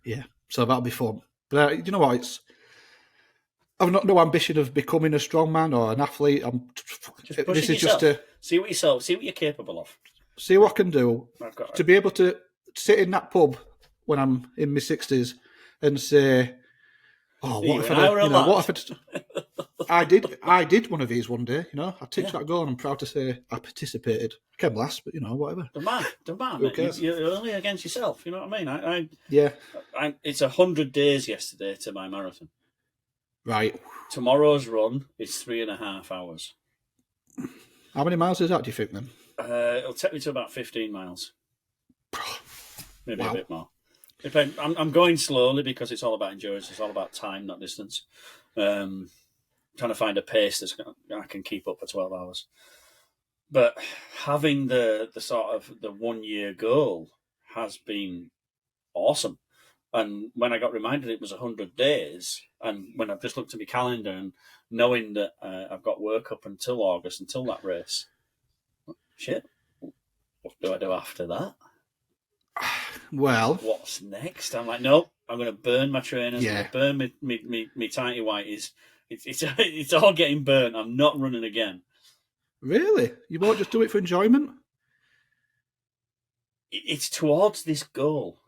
Yeah. So that'll be fun. But you know what? I've no ambition of becoming a strongman or an athlete. Just pushing yourself. Just to see what you're capable of. See what I can do. To be able to sit in that pub when I'm in my 60s and say, "Oh, what if I did one of these one day? I tipped that goal, and I'm proud to say I participated. I came last, but whatever. Don't matter. Who cares? You're only against yourself. You know what I mean? Yeah. It's 100 days yesterday to my marathon. Right. Tomorrow's run is 3.5 hours. How many miles is that, do you think, then? It'll take me to about 15 miles. Maybe a bit more. I'm going slowly because it's all about endurance. It's all about time, not distance. Trying to find a pace that I can keep up for 12 hours. But having the sort of the 1 year goal has been awesome. And when I got reminded it was 100 days, and when I've just looked at my calendar and knowing that I've got work up until August, until that race, shit, what do I do after that? Well, what's next? I'm like, nope, I'm going to burn my trainers, I'm going to burn my tighty whities. It's all getting burnt. I'm not running again. Really? You won't just do it for enjoyment? It's towards this goal.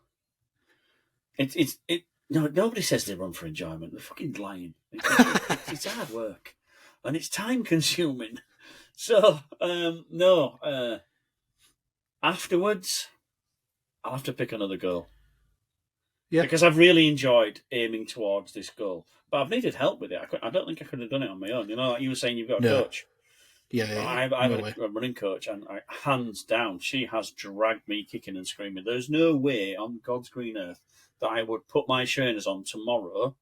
No, nobody says they run for enjoyment. They're fucking lying. It's hard work, and it's time consuming. So no. Afterwards, I'll have to pick another goal. Yeah, because I've really enjoyed aiming towards this goal, but I've needed help with it. I don't think I could have done it on my own. Like you were saying, you've got a coach. Yeah. I've had a running coach, and hands down, she has dragged me kicking and screaming. There's no way on God's green earth that I would put my trainers on tomorrow,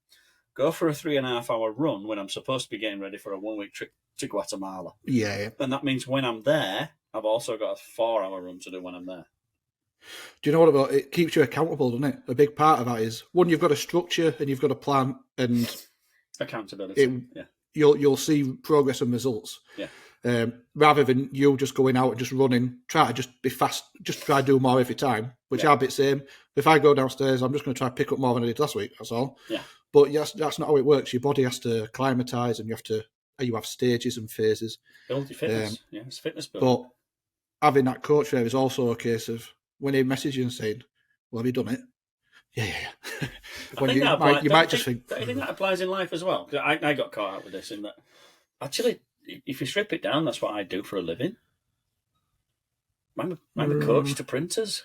go for a 3.5 hour run when I'm supposed to be getting ready for a 1 week trip to Guatemala. Yeah. And that means when I'm there, I've also got a 4 hour run to do when I'm there. Do you know what about it? Keeps you accountable, doesn't it? A big part of that is one, you've got a structure and you've got a plan and accountability. You'll see progress and results. Yeah. Rather than you just going out and just running, try to just be fast, just try to do more every time, which I'll be the same. If I go downstairs, I'm just going to try to pick up more than I did last week, that's all. Yeah. But yes, that's not how it works. Your body has to acclimatise and you have stages and phases. Build your fitness. It's fitness building. But having that coach there is also a case of when he messages you and saying, well, have you done it? Yeah. When you might just think... I think that applies in life as well. I got caught out with this in that, actually, if you strip it down, that's what I do for a living. I'm a coach to printers.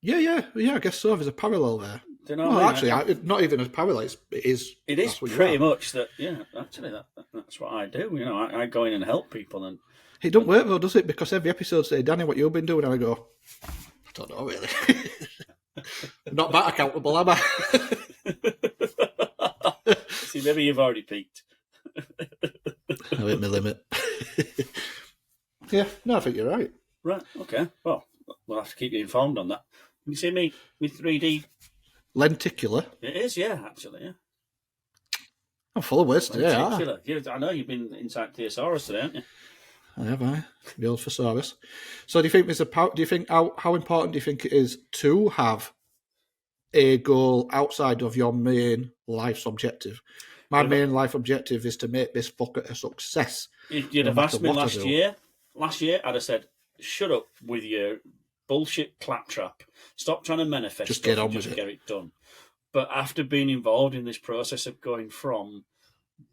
Yeah, I guess so. There's a parallel there. Do you know well, actually, not even a parallel. It is pretty much that. Yeah, actually, that's what I do. I go in and help people, and It don't work though, does it? Because every episode say, Danny, what you've been doing? And I go, I don't know really. I'm not that accountable, am I? See, maybe you've already peaked. I hit my limit. Yeah, no, I think you're right. Right, okay. Well, we'll have to keep you informed on that. Can you see me with 3D? Lenticular. It is, yeah, actually, yeah. I'm full of words today, Lenticular. I know you've been inside Thesaurus today, haven't you? I have, the old thesaurus. So, do you think there's do you think how important do you think it is to have a goal outside of your main life's objective? My main life objective is to make this fucker a success. You'd have asked me last year. Last year, I'd have said, "Shut up with your bullshit claptrap. Stop trying to manifest. Just get on with it. Get it done." But after being involved in this process of going from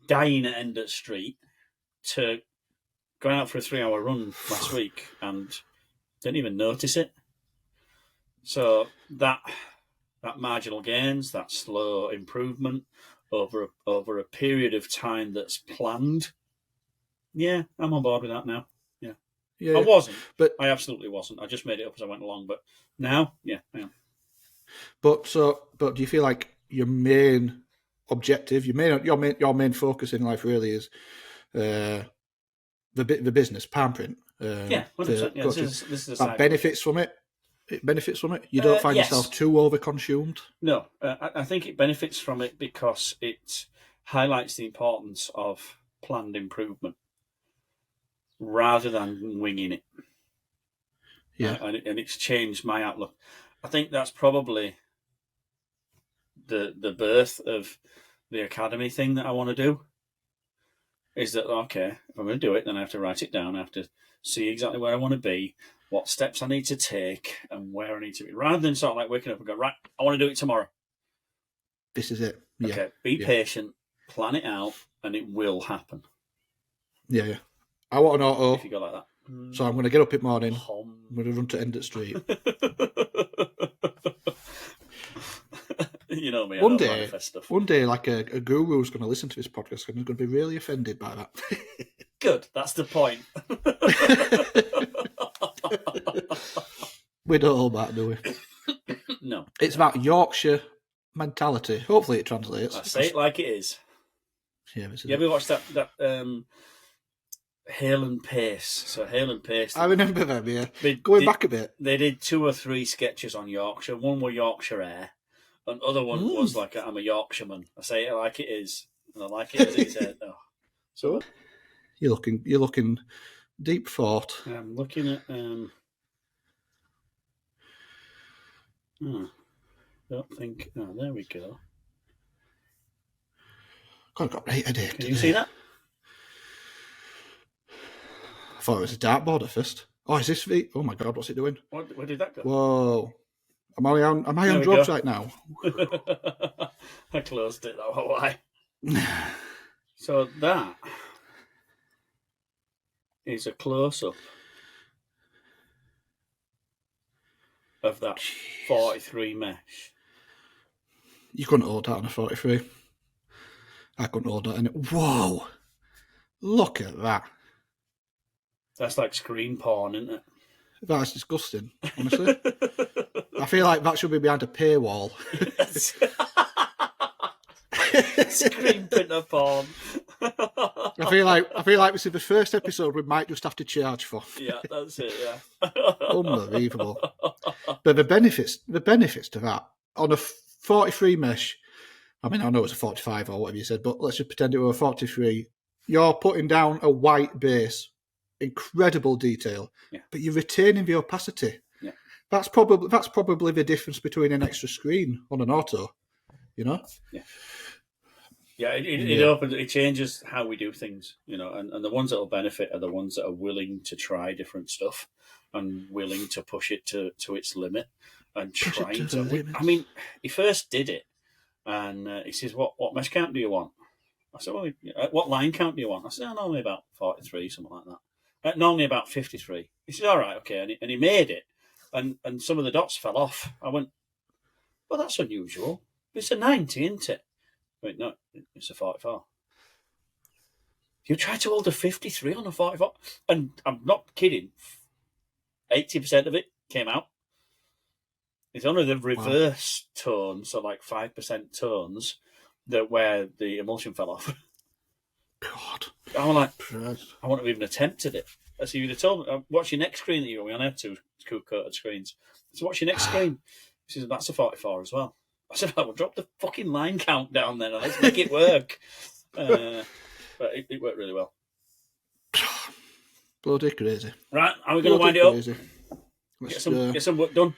dying at Endert Street to going out for a 3-hour run last week and didn't even notice it. So that marginal gains, that slow improvement over a period of time that's planned. Yeah, I'm on board with that now. Yeah, I wasn't, but I absolutely wasn't. I just made it up as I went along. But now, yeah, I am. But do you feel like your main objective, your main focus in life really is the business, palm print? Yeah, 100%. Yeah, this is a that benefits from it. It benefits from it. You don't find yourself too overconsumed. No, I think it benefits from it because it highlights the importance of planned improvement rather than winging it. Yeah, and it's changed my outlook. I think that's probably the birth of the academy thing that I want to do. Is that okay? If I'm going to do it, then I have to write it down. I have to see exactly where I want to be, what steps I need to take, and where I need to be. Rather than sort of like waking up and go, right, I want to do it tomorrow. This is it. Yeah. Okay, be patient, plan it out, and it will happen. Yeah. I want an auto. If you go like that. So I'm going to get up in the morning. I'm going to run to Endert Street. You know me. One day, like a guru is going to listen to this podcast and is going to be really offended by that. Good. That's the point. We don't all that, do we? No. It's about Yorkshire mentality. Hopefully it translates. I say it like it is. Yeah, you ever watched that Hale and Pace? So Hale and Pace. I remember them, yeah. Going back a bit. They did 2 or 3 sketches on Yorkshire. One were Yorkshire Air. And other one was like, I'm a Yorkshireman. I say it like it is. And I like it as it is. Oh. So You're looking deep thought. I'm looking at don't think there we go. God, I've got right headache. Can you see that? I thought it was a dartboard at first. Oh, is this the... Oh my God, what's it doing? Where did that go? Whoa. Am I on drugs right now? I closed it, though. Why? So that is a close-up of that 43 mesh. You couldn't hold that on a 43. I couldn't hold that in it. Whoa! Look at that. That's like screen porn, isn't it? That's disgusting, honestly. I feel like that should be behind a paywall. Screen printer porn. I feel like this is the first episode we might just have to charge for. Yeah, that's it. Yeah, unbelievable. But the benefits to that on a 43 mesh. I mean, I know it's a 45 or whatever you said, but let's just pretend it were a 43. You're putting down a white base, incredible detail, but you're retaining the opacity. Yeah. That's probably the difference between an extra screen on an auto. You know. Yeah. Yeah, it changes how we do things, you know, and the ones that will benefit are the ones that are willing to try different stuff and willing to push it to its limit and trying to. I mean, he first did it, and he says, "What mesh count do you want?" I said, "Well, what line count do you want?" I said, "Normally about 43, something like that. Normally about 53." He said, "All right, okay," and he made it, and some of the dots fell off. I went, "Well, that's unusual. It's a 90, isn't it?" Wait, no, it's a 44. You try to hold a 53 on a 44, and I'm not kidding. 80% of it came out. It's only the reverse tones, so like 5% tones, that where the emulsion fell off. God. I'm like, Christ. I wouldn't have even attempted it. So you'd have told me, what's your next screen that you're on? I have two coated screens. So what's your next screen? He says, that's a 44 as well. I said, well, drop the fucking line count down then and let's make it work. But it worked really well. Bloody crazy. Right, are we going to wind it up? Get some work done.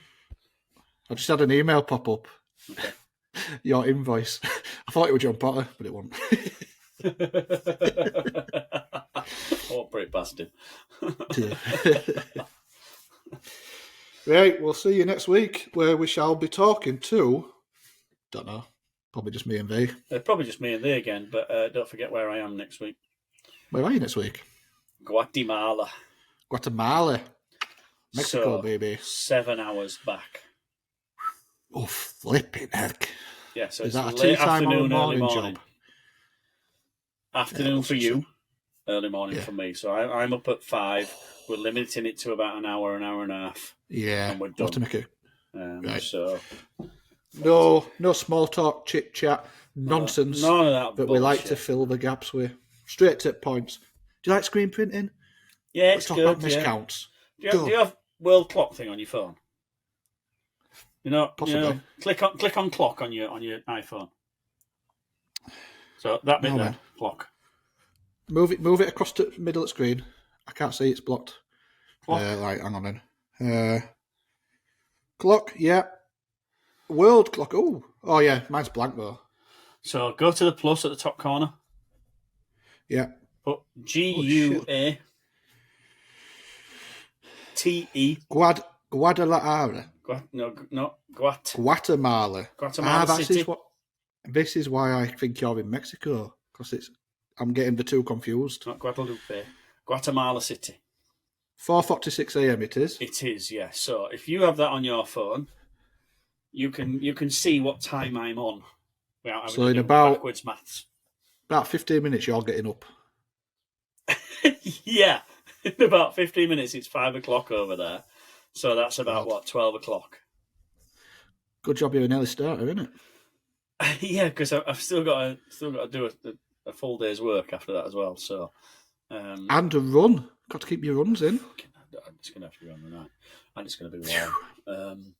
I just had an email pop up. Okay. Your invoice. I thought it was John Potter, but it wasn't. Oh, pretty past him. Right, we'll see you next week, where we shall be talking to, don't know, probably just me and V. Probably just me and they again, but don't forget where I am next week. Where are you next week? Guatemala. Mexico, So, baby. 7 hours back. Oh, flipping heck. Yeah, so Is it's that a late tea time or a afternoon, early morning morning. job? Afternoon Yeah, for you, early morning Yeah. for me. So I'm up at 5. We're limiting it to about an hour and a half. Yeah, And we're we'll have to done. make it. Right. So No small talk, chit chat, nonsense. none of that But we like bullshit. to fill the gaps with straight to points. Do you like screen printing? Yeah, Let's it's talk good. about Yeah. miscounts. Do you have world clock thing on your phone? Possibly. Click on clock on your iPhone. So that bit No, there, man. clock. Move it across to the middle of the screen. I can't see, it's blocked. Clock. Right, hang on then. Clock, yeah. World clock. Oh yeah, mine's blank though. So go to the plus at the top corner. Yeah. Put GUATE. Guadalajara. Guatemala. Guatemala City. This is why I think you're in Mexico, because I'm getting the two confused. Not Guadalupe. Guatemala City. 4:46 a.m. it is. It is, yeah. So if you have that on your phone, you can see what time I'm on without having So to in do about- backwards maths. About 15 minutes you're getting up. Yeah. In about 15 minutes, it's 5 o'clock over there. So that's about, God. 12 o'clock? Good job you're an early starter, isn't it? Yeah, because I've still got to do a full day's work after that as well. So And a run. Got to keep your runs in. I'm just going to have to be on the night. And it's going to be warm.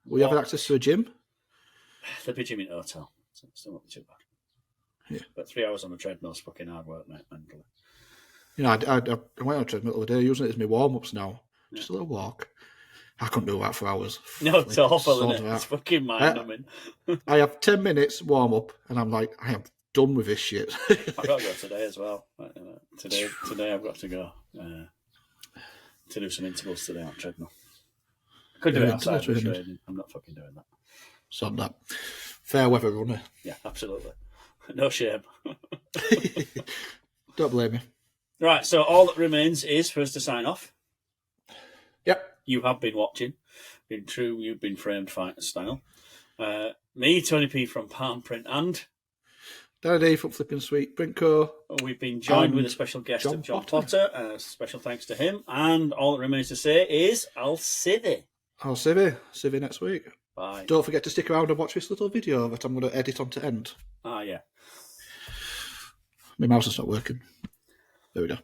Will you have access to a gym? The big gym in hotel. So it's still not too bad. Yeah. But 3 hours on the treadmill is fucking hard work, mate, mentally. You know, I went on a treadmill the other day, using it as my warm-ups now. Just a little walk. I couldn't do that for hours. No, it's awful, Sod isn't it? that. It's fucking mind-numbing. I have 10 minutes warm-up, and I'm like, I am done with this shit. I've got to go today as well. Today I've got to go to do some intervals today on treadmill. I could do it outside the training. I'm not fucking doing that. Sod that. Fair weather runner. Yeah, absolutely. No shame. Don't blame me. Right, so all that remains is for us to sign off. Yep. You have been watching. In true, you've been framed fighter style. Me, Tony P from Palm Print, and Danny from Flippin' Sweet Brinko. we've been joined And with a special guest John of John Potter. Potter. Special thanks to him. And all that remains to say is, I'll see thee. I'll see you next week. Bye. Don't forget to stick around and watch this little video that I'm going to edit on to end. Ah, yeah. My mouse is not working. There we go.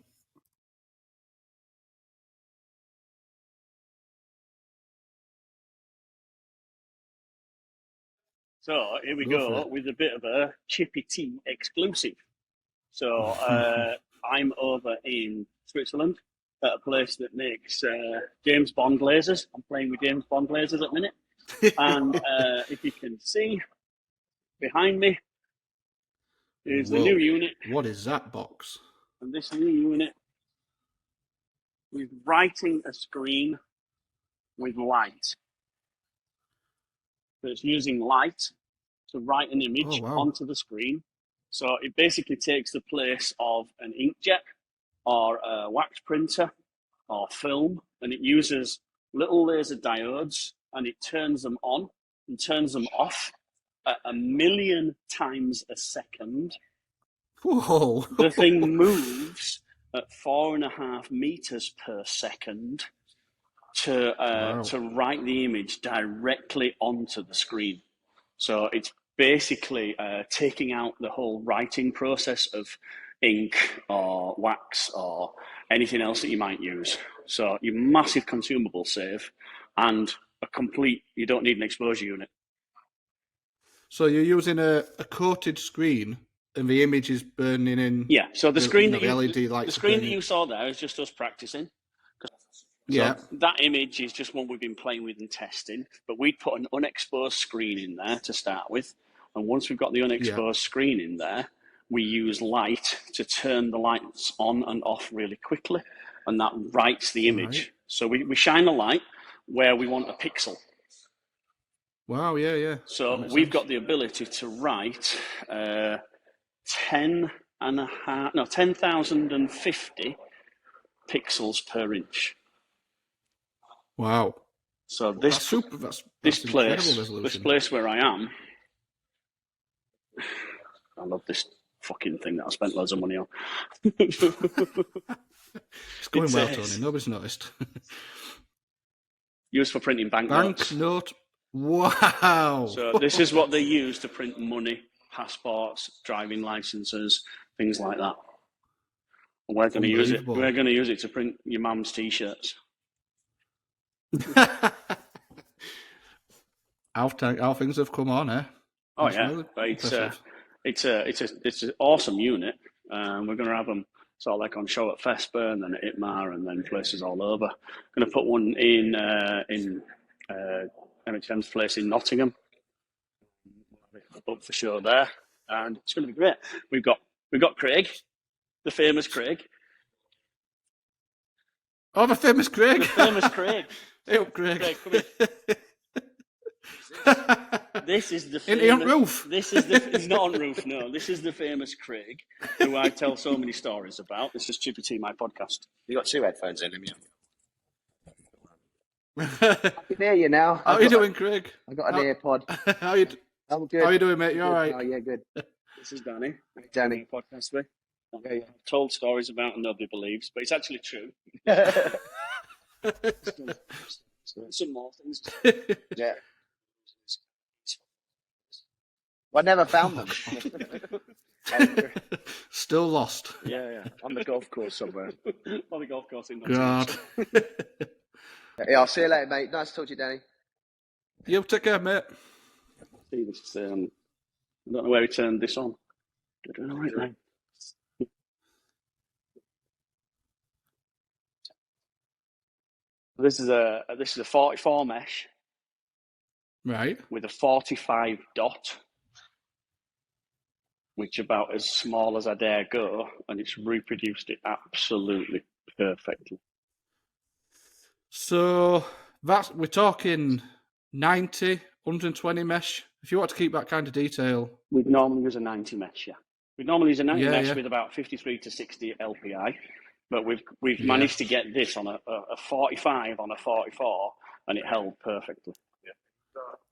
So here we Go for go it. with a bit of a Chippy Tea exclusive. So I'm over in Switzerland at a place that makes James Bond lasers. I'm playing with James Bond lasers at the minute. And if you can see behind me is the Whoa. new unit. What is that box? And this new unit is writing a screen with light. So it's using light to write an image onto the screen. So it basically takes the place of an inkjet or a wax printer or film, and it uses little laser diodes, and it turns them on and turns them off at 1,000,000 times a second. Whoa. The thing moves at 4.5 meters per second to write the image directly onto the screen. So it's basically taking out the whole writing process of ink or wax or anything else that you might use. So your massive consumable save and you don't need an exposure unit. So you're using a coated screen and the image is burning in. Yeah, so the screen the LED lights. The screen that you saw there is just us practicing. Yeah. So that image is just one we've been playing with and testing, but we'd put an unexposed screen in there to start with. And once we've got the unexposed screen in there, we use light to turn the lights on and off really quickly, and that writes the image. Right. So we shine a light where we want a pixel. Wow, yeah. So we've got the ability to write 10,050 pixels per inch. Wow. So this place where I am, I love this fucking thing that I spent loads of money on. It's going well, Tony. Nobody's noticed. Used for printing banknotes. Banknote. Wow. So this is what they use to print money, passports, driving licenses, things like that. And we're going to use it. We're going to use it to print your mum's t-shirts. How things have come on, eh? Oh yeah, really it's an awesome unit. We're going to have them sort of like on show at Vespa and then at Itmar and then places all over. Going to put one in Emmy's place in Nottingham. Up for sure there, and it's going to be great. We've got Craig, the famous Craig. Oh, the famous Craig. The famous Craig. Hey up, Craig. Craig, come here. This is the famous... on roof. He's not on roof, no. This is the famous Craig, who I tell so many stories about. This is Chippy Tea, my podcast. You got 2 headphones in, haven't you? I can hear you now. How are you doing, Craig? I got an earpod. I'm good. How are you doing, mate? You all right? Oh, yeah, good. This is Danny. Danny. My podcast with. I've told stories about and nobody believes, but it's actually true. Some more things. Yeah. Well, I never found them. Still lost. Yeah. On the golf course somewhere. On the golf course in God. Yeah, I'll see you later, mate. Nice to talk to you, Danny. You take care, mate. See this. I don't know where he turned this on. I don't know right now. This is a 44 mesh, right, with a 45 dot, which about as small as I dare go, and it's reproduced it absolutely perfectly. So we're talking 90, 120 mesh. If you want to keep that kind of detail, we'd normally use a 90 mesh. Yeah, we'd normally use a 90 mesh with about 53 to 60 LPI. But we've managed to get this on a 45 on a 44, and it held perfectly.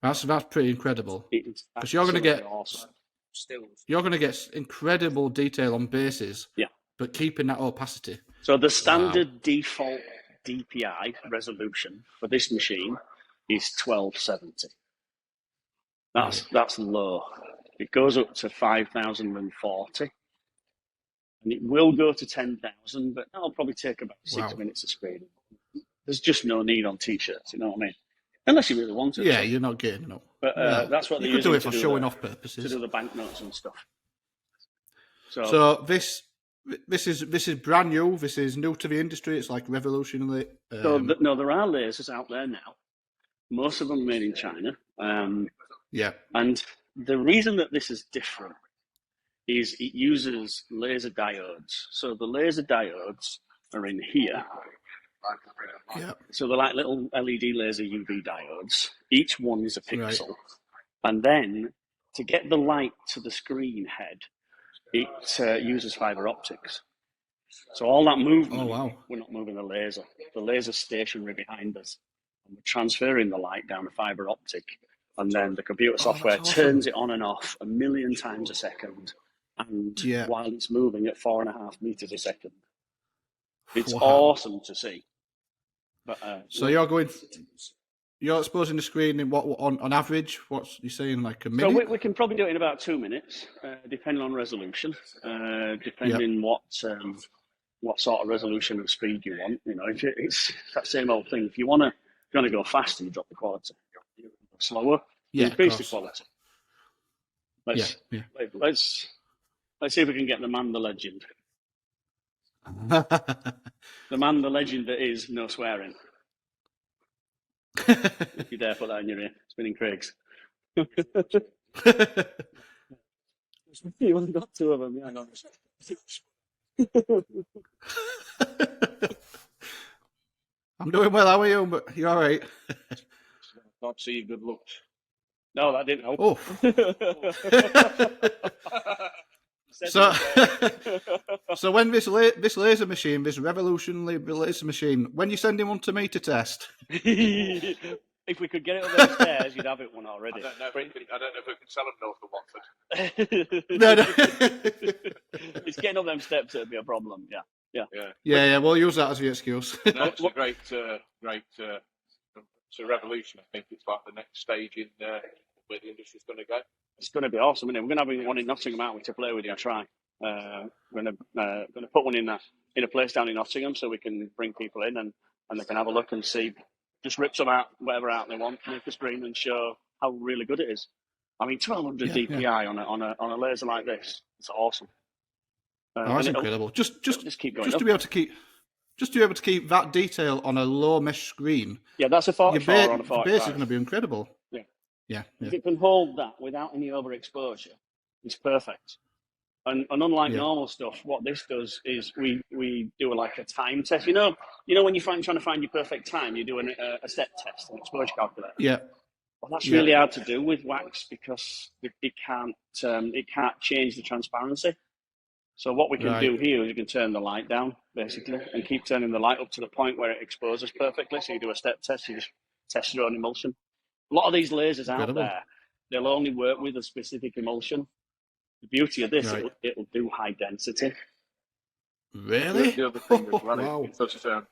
That's pretty incredible. Because you're going to get incredible detail on bases. Yeah. But keeping that opacity. So the standard default DPI resolution for this machine is 1270. That's low. It goes up to 5040. And it will go to 10,000, but that'll probably take about 6 minutes of screening. There's just no need on t-shirts, you know what I mean? Unless you really want to. Yeah, you're not getting up. But that's what they use. You could do it for showing off purposes. To do the banknotes and stuff. So this is brand new. This is new to the industry. It's like revolutionary. No, there are lasers out there now. Most of them made in China. Yeah. And the reason that this is different is it uses laser diodes. So the laser diodes are in here. Yeah. So they're like little LED laser UV diodes. Each one is a pixel. Right. And then to get the light to the screen head, it uses fiber optics. So all that movement, we're not moving the laser. The laser's stationary behind us. And we're transferring the light down a fiber optic. And then the computer software turns it on and off 1 million times a second. and Yeah. while it's moving at 4.5 meters a second. It's Wow. awesome to see. But So you're exposing the screen in what on average? What's you saying, like a so minute? we can probably do it in about 2 minutes, depending on resolution, depending what sort of resolution and speed you want. You know, it's that same old thing. If you want to go faster, you drop the quality. If you go slower, you Yeah, of increase the course. quality. Let's see if we can get the man, the legend, the man, the legend that is no swearing. If you dare put that in your ear, spinning Craig's. You only got 2 of them. Yeah, I'm doing well. How are you? But you're all right. Can't see your good looks. No, that didn't help. Oh. So when this laser machine, this revolutionary laser machine, when you're sending one to me to test, if we could get it up those stairs, you'd have it one already. I don't know if we can sell them north of Watford. no. It's getting up them steps that'd be a problem. Yeah. We'll use that as the excuse. No, it's a great. It's a revolution. I think it's like the next stage in where the industry's going to go. It's going to be awesome, isn't it? We're going to have one in Nottingham, aren't we, to play with you? I try. We're going to put one in a place down in Nottingham so we can bring people in and they can have a look and see. Just rip some out, whatever out they want, make a screen and show how really good it is. I mean, 1200 DPI on a laser like this, it's awesome. That's incredible. Just keep going. Just to be able to keep that detail on a low mesh screen. Yeah, that's a 44 on a 45. Your base is going to be incredible. Yeah. If it can hold that without any overexposure, it's perfect. And unlike normal stuff, what this does is we do like a time test. You know when you're trying to find your perfect time, you do a step test, an exposure calculator. Yeah. Well, that's really hard to do with wax because it can't change the transparency. So what we can do here is we can turn the light down basically and keep turning the light up to the point where it exposes perfectly. So you do a step test, you just test your own emulsion. A lot of these lasers out there, they'll only work with a specific emulsion. The beauty of this, it'll do high density. Really? The other thing as well is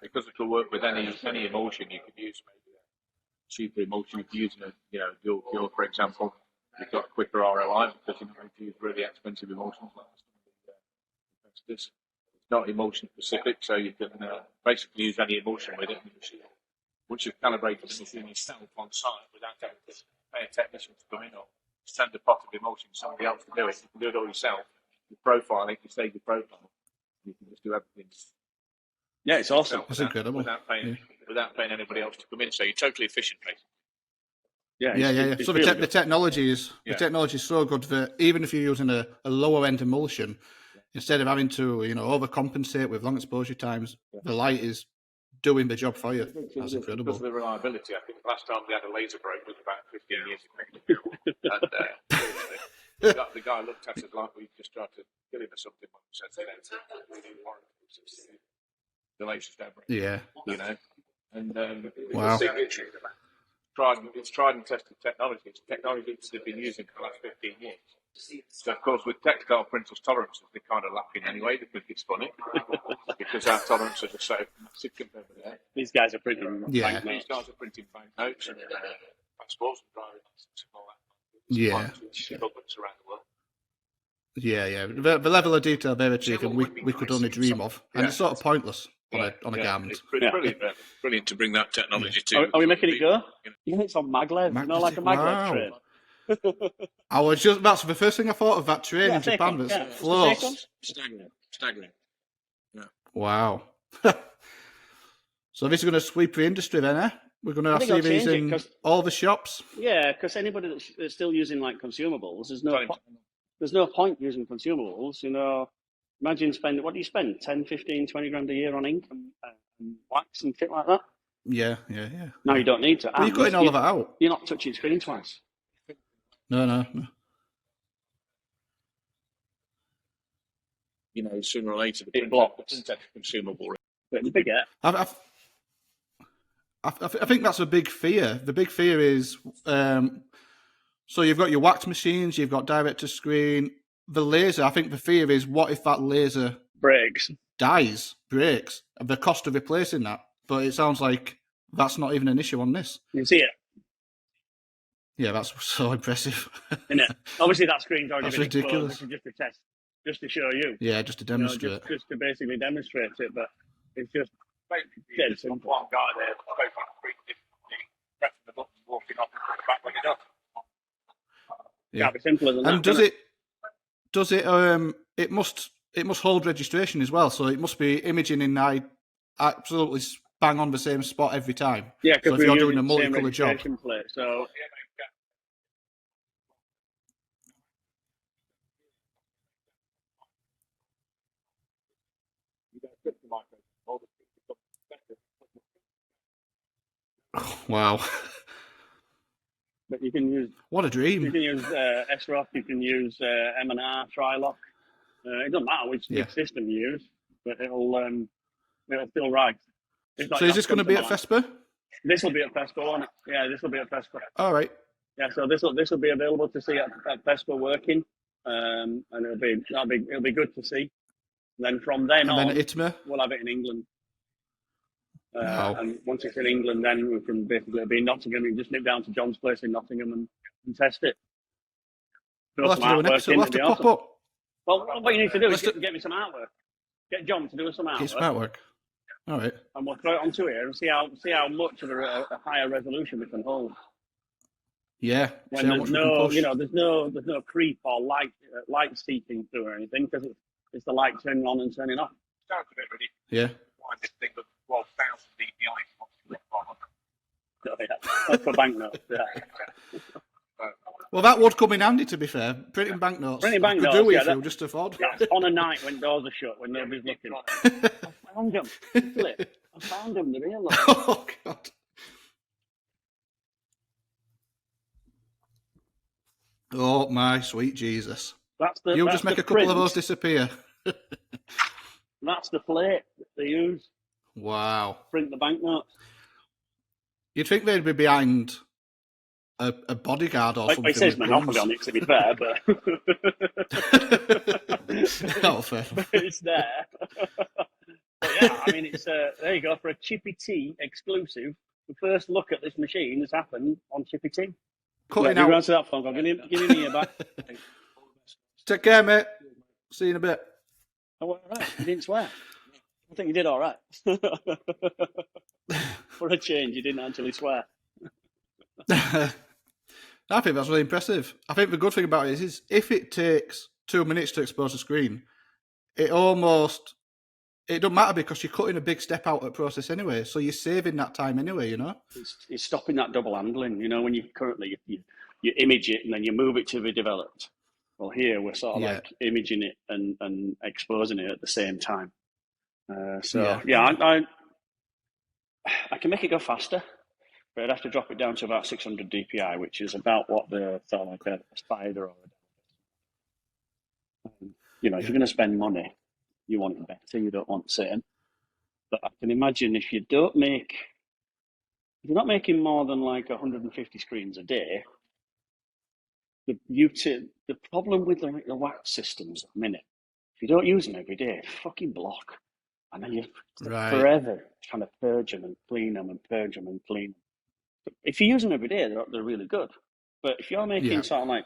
because it'll work with any emulsion, you could use maybe a cheaper emulsion. If you're using a dual cure, for example, you've got a quicker ROI because you don't have to use really expensive emulsions like this. It's not emulsion specific, so you can basically use any emulsion with it. Once you've calibrated the machine yourself on site without having to pay a technician to come in or send a pot of emulsion to somebody else to do it, you can do it all yourself. You profile it, you save your profile. You can just do everything. Yeah, it's awesome. That's incredible. Without paying anybody else to come in, so you're totally efficient, basically. Yeah. So the technology is so good that even if you're using a lower end emulsion, instead of having to overcompensate with long exposure times, the light is doing the job for you. That's incredible. Because of the reliability, I think last time we had a laser break was about 15 years ago. And the guy looked at us like we just tried to kill him or something. The lasers don't break. Yeah. And wow. It's tried and tested technology. It's technology that they've been using for the last 15 years. So, of course, with textile printers' tolerances, they're kind of laughing anyway. They think it's funny because our tolerances are so massive compared to that. These guys are printing banknotes. These guys are printing banknotes and passports and driving licenses and all that. Yeah. Governments around the world. Yeah. The level of detail they're achieving, we could only dream of, and it's sort of pointless on a garment. It's brilliant to bring that technology to. Are we making it go? Yeah, it's on maglev. Like a maglev train. That's the first thing I thought of, that train in Japan that floats. Staggering. Yeah. Wow. So this is going to sweep the industry then, eh? We're going to see these in all the shops. Yeah, because anybody that's still using like consumables, there's no point using consumables. Imagine what do you spend? 10, 15, 20 grand a year on ink and wax and shit like that? Yeah. No, you don't need to. Well, you're cutting all of it out. You're not touching screen twice. No. Sooner or later, the print consumable. But it's bigger. I think that's a big fear. The big fear is, so you've got your wax machines, you've got direct to screen. the laser, I think the fear is, what if that laser breaks. breaks, and the cost of replacing that? But it sounds like that's not even an issue on this. You see it, Yeah, that's so impressive. isn't it? Obviously, that screen's already That's been exposed. ridiculous. This is just a test, just to show you. Yeah, just to demonstrate. Just to basically demonstrate it, but it's just dead simple. One guy there, pressing the button, walking off and putting it back when you're done. Yeah. Can't be simpler than And that. does it it must hold registration as well, so it must be imaging in absolutely bang on the same spot every time. Yeah, So because if we're you're doing using a the same multicolour job. registration plate, so Wow. but you can use What a dream. S-Rock, you can use M&R, Trilock. It doesn't matter which system you use, but it'll still write. So is this going to be at FESPA? This will be at FESPA, won't it? Yeah, this will be at FESPA. All right. Yeah, so this will be available to see at FESPA working, and it'll be good to see. And then from then on, at ITMA? we'll have it in England. Wow. And once it's in England, then we can basically be in Nottingham. You can just nip down to John's place in Nottingham and test it. We'll have to do an episode. We'll have to pop up. Well, what you need to do is get me some artwork. Get John to do us some artwork. Get some artwork. All right. And we'll throw it onto here and see how much of a higher resolution we can hold. Yeah. When there's no creep or light seeping through or anything, because it's the light turning on and turning off. Sounds a bit ridiculous. Yeah. Why this thing with 12,000 dpi? So, yeah, that's for banknotes. Yeah. Well, that would come in handy, to be fair. Printing banknotes. Printing banknotes, could do yeah, if you just afford. That's on a night when doors are shut, when nobody's looking. I found them. I found them. They're here. Look. Oh, God. Oh, my sweet Jesus. You'll just make a couple of those disappear. That's the plate that they use. Wow. Print the banknotes. You'd think they'd be behind a bodyguard or something. It says Monopoly on it, to be fair, but oh, fair. It's there. But yeah, I mean, it's there you go for a Chippy Tea exclusive. The first look at this machine has happened on Chippy Tea. Cutting out. Answer that phone call. Give me the ear back. Take care, mate. See you in a bit. Oh, all right. You didn't swear. I think you did all right. For a change, you didn't actually swear. I think that's really impressive. I think the good thing about it is if it takes 2 minutes to expose a screen, it doesn't matter because you're cutting a big step out of the process anyway, so you're saving that time anyway, you know? It's stopping that double handling, you know, when you image it and then you move it to be developed. Well, here we're sort of like imaging it and exposing it at the same time. I can make it go faster. But I'd have to drop it down to about 600 dpi, which is about what the sort of like a spider or if you're going to spend money, you want it better. You don't want the same. But I can imagine if you're not making more than like 150 screens a day, the problem with the wax systems at the minute, if you don't use them every day, fucking block, and then you're forever trying to purge them and clean them and purge them and clean them. If you use them every day, they're really good. But if you're making sort of like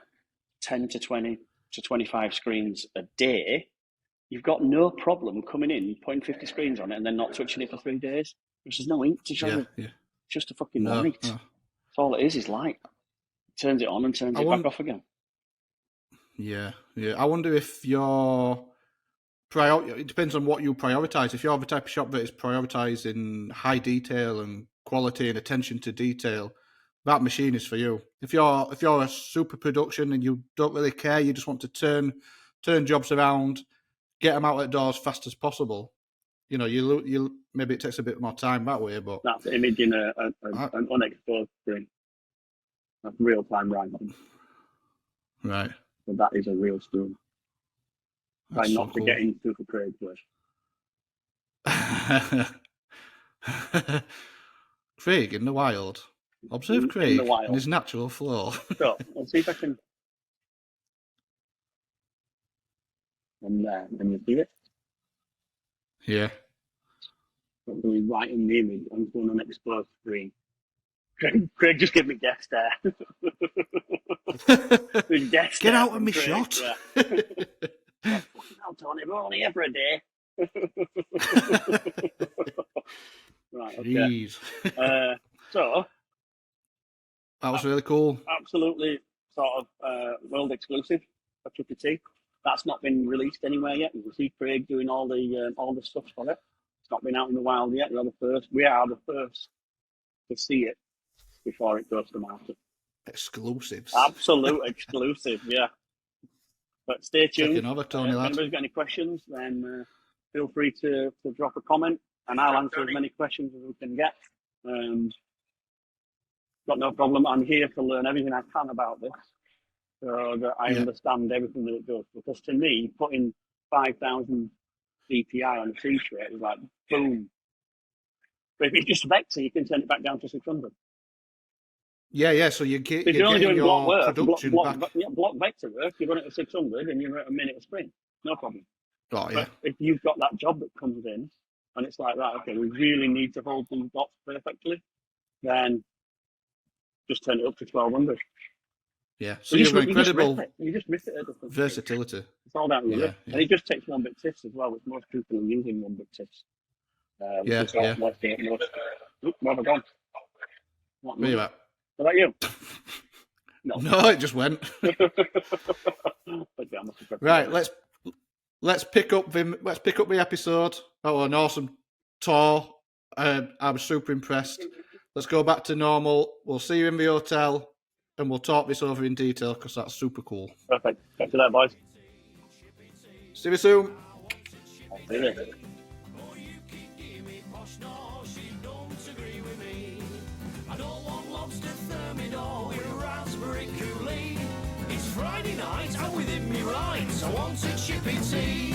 10 to 20 to 25 screens a day, you've got no problem coming in, putting 50 screens on it, and then not touching it for 3 days. There's no ink to show you. It's just a fucking light. That's all it is light. Turns it on and turns it back off again. Yeah. I wonder if it depends on what you prioritise. If you're the type of shop that is prioritising high detail and quality and attention to detail, that machine is for you. If you're a super production and you don't really care, you just want to turn jobs around, get them out at doors as fast as possible. You know, you maybe it takes a bit more time that way, but that's imaging an unexposed screen. That's real time writing. Right. So that is a real screen. Try not to get into the Craig place. Craig in the wild. Observe Craig in his natural flow. So, let's see if I can. and then you do it. Yeah. But doing right in the image, I'm going on exposed screen. Craig just gave me death stare. Death stare Get out of from my Craig, shot. Yeah. Fucking hell, Tony, we're only here for a day. Right, okay. Jeez. So, That was really cool. absolutely sort of world exclusive for Chippy Tea. That's not been released anywhere yet. You can see Craig doing all the stuff for it. It's not been out in the wild yet. We are the first to see it before it goes to market. Exclusives. Absolute exclusive, yeah. But stay tuned. Taking over, Tony If lad. anybody's got any questions, then feel free to drop a comment, and I'll answer as many questions as we can get. Got no problem. I'm here to learn everything I can about this, so that I understand everything that it does. Because to me, putting 5,000 DPI on a t-shirt is like boom. But if you just vector, you can turn it back down to 600. Yeah. So you're If you're only getting doing block your work, production back. block vector work, you run it at 600 and you're at a minute of sprint. No problem. Oh, yeah. But if you've got that job that comes in and it's like that, okay, we really need to hold these dots perfectly, then just turn it up to 1200. Yeah. So you have incredible You just rip it at different speeds. versatility. It's all down to Yeah, rip. And it just takes 1-bit tips as well, which most people are using 1-bit tips. Yeah. Where have I gone? Where you at? What about you? No, it just went. Right, let's pick up the episode. That was an awesome tour. I was super impressed. Let's go back to normal. We'll see you in the hotel, and we'll talk this over in detail because that's super cool. Perfect. Catch you later, boys. See you soon. See you later. I don't want lobster thermidor with raspberry Kool-Aid. It's Friday night, I'm within me rights. I want a Chippy Tea.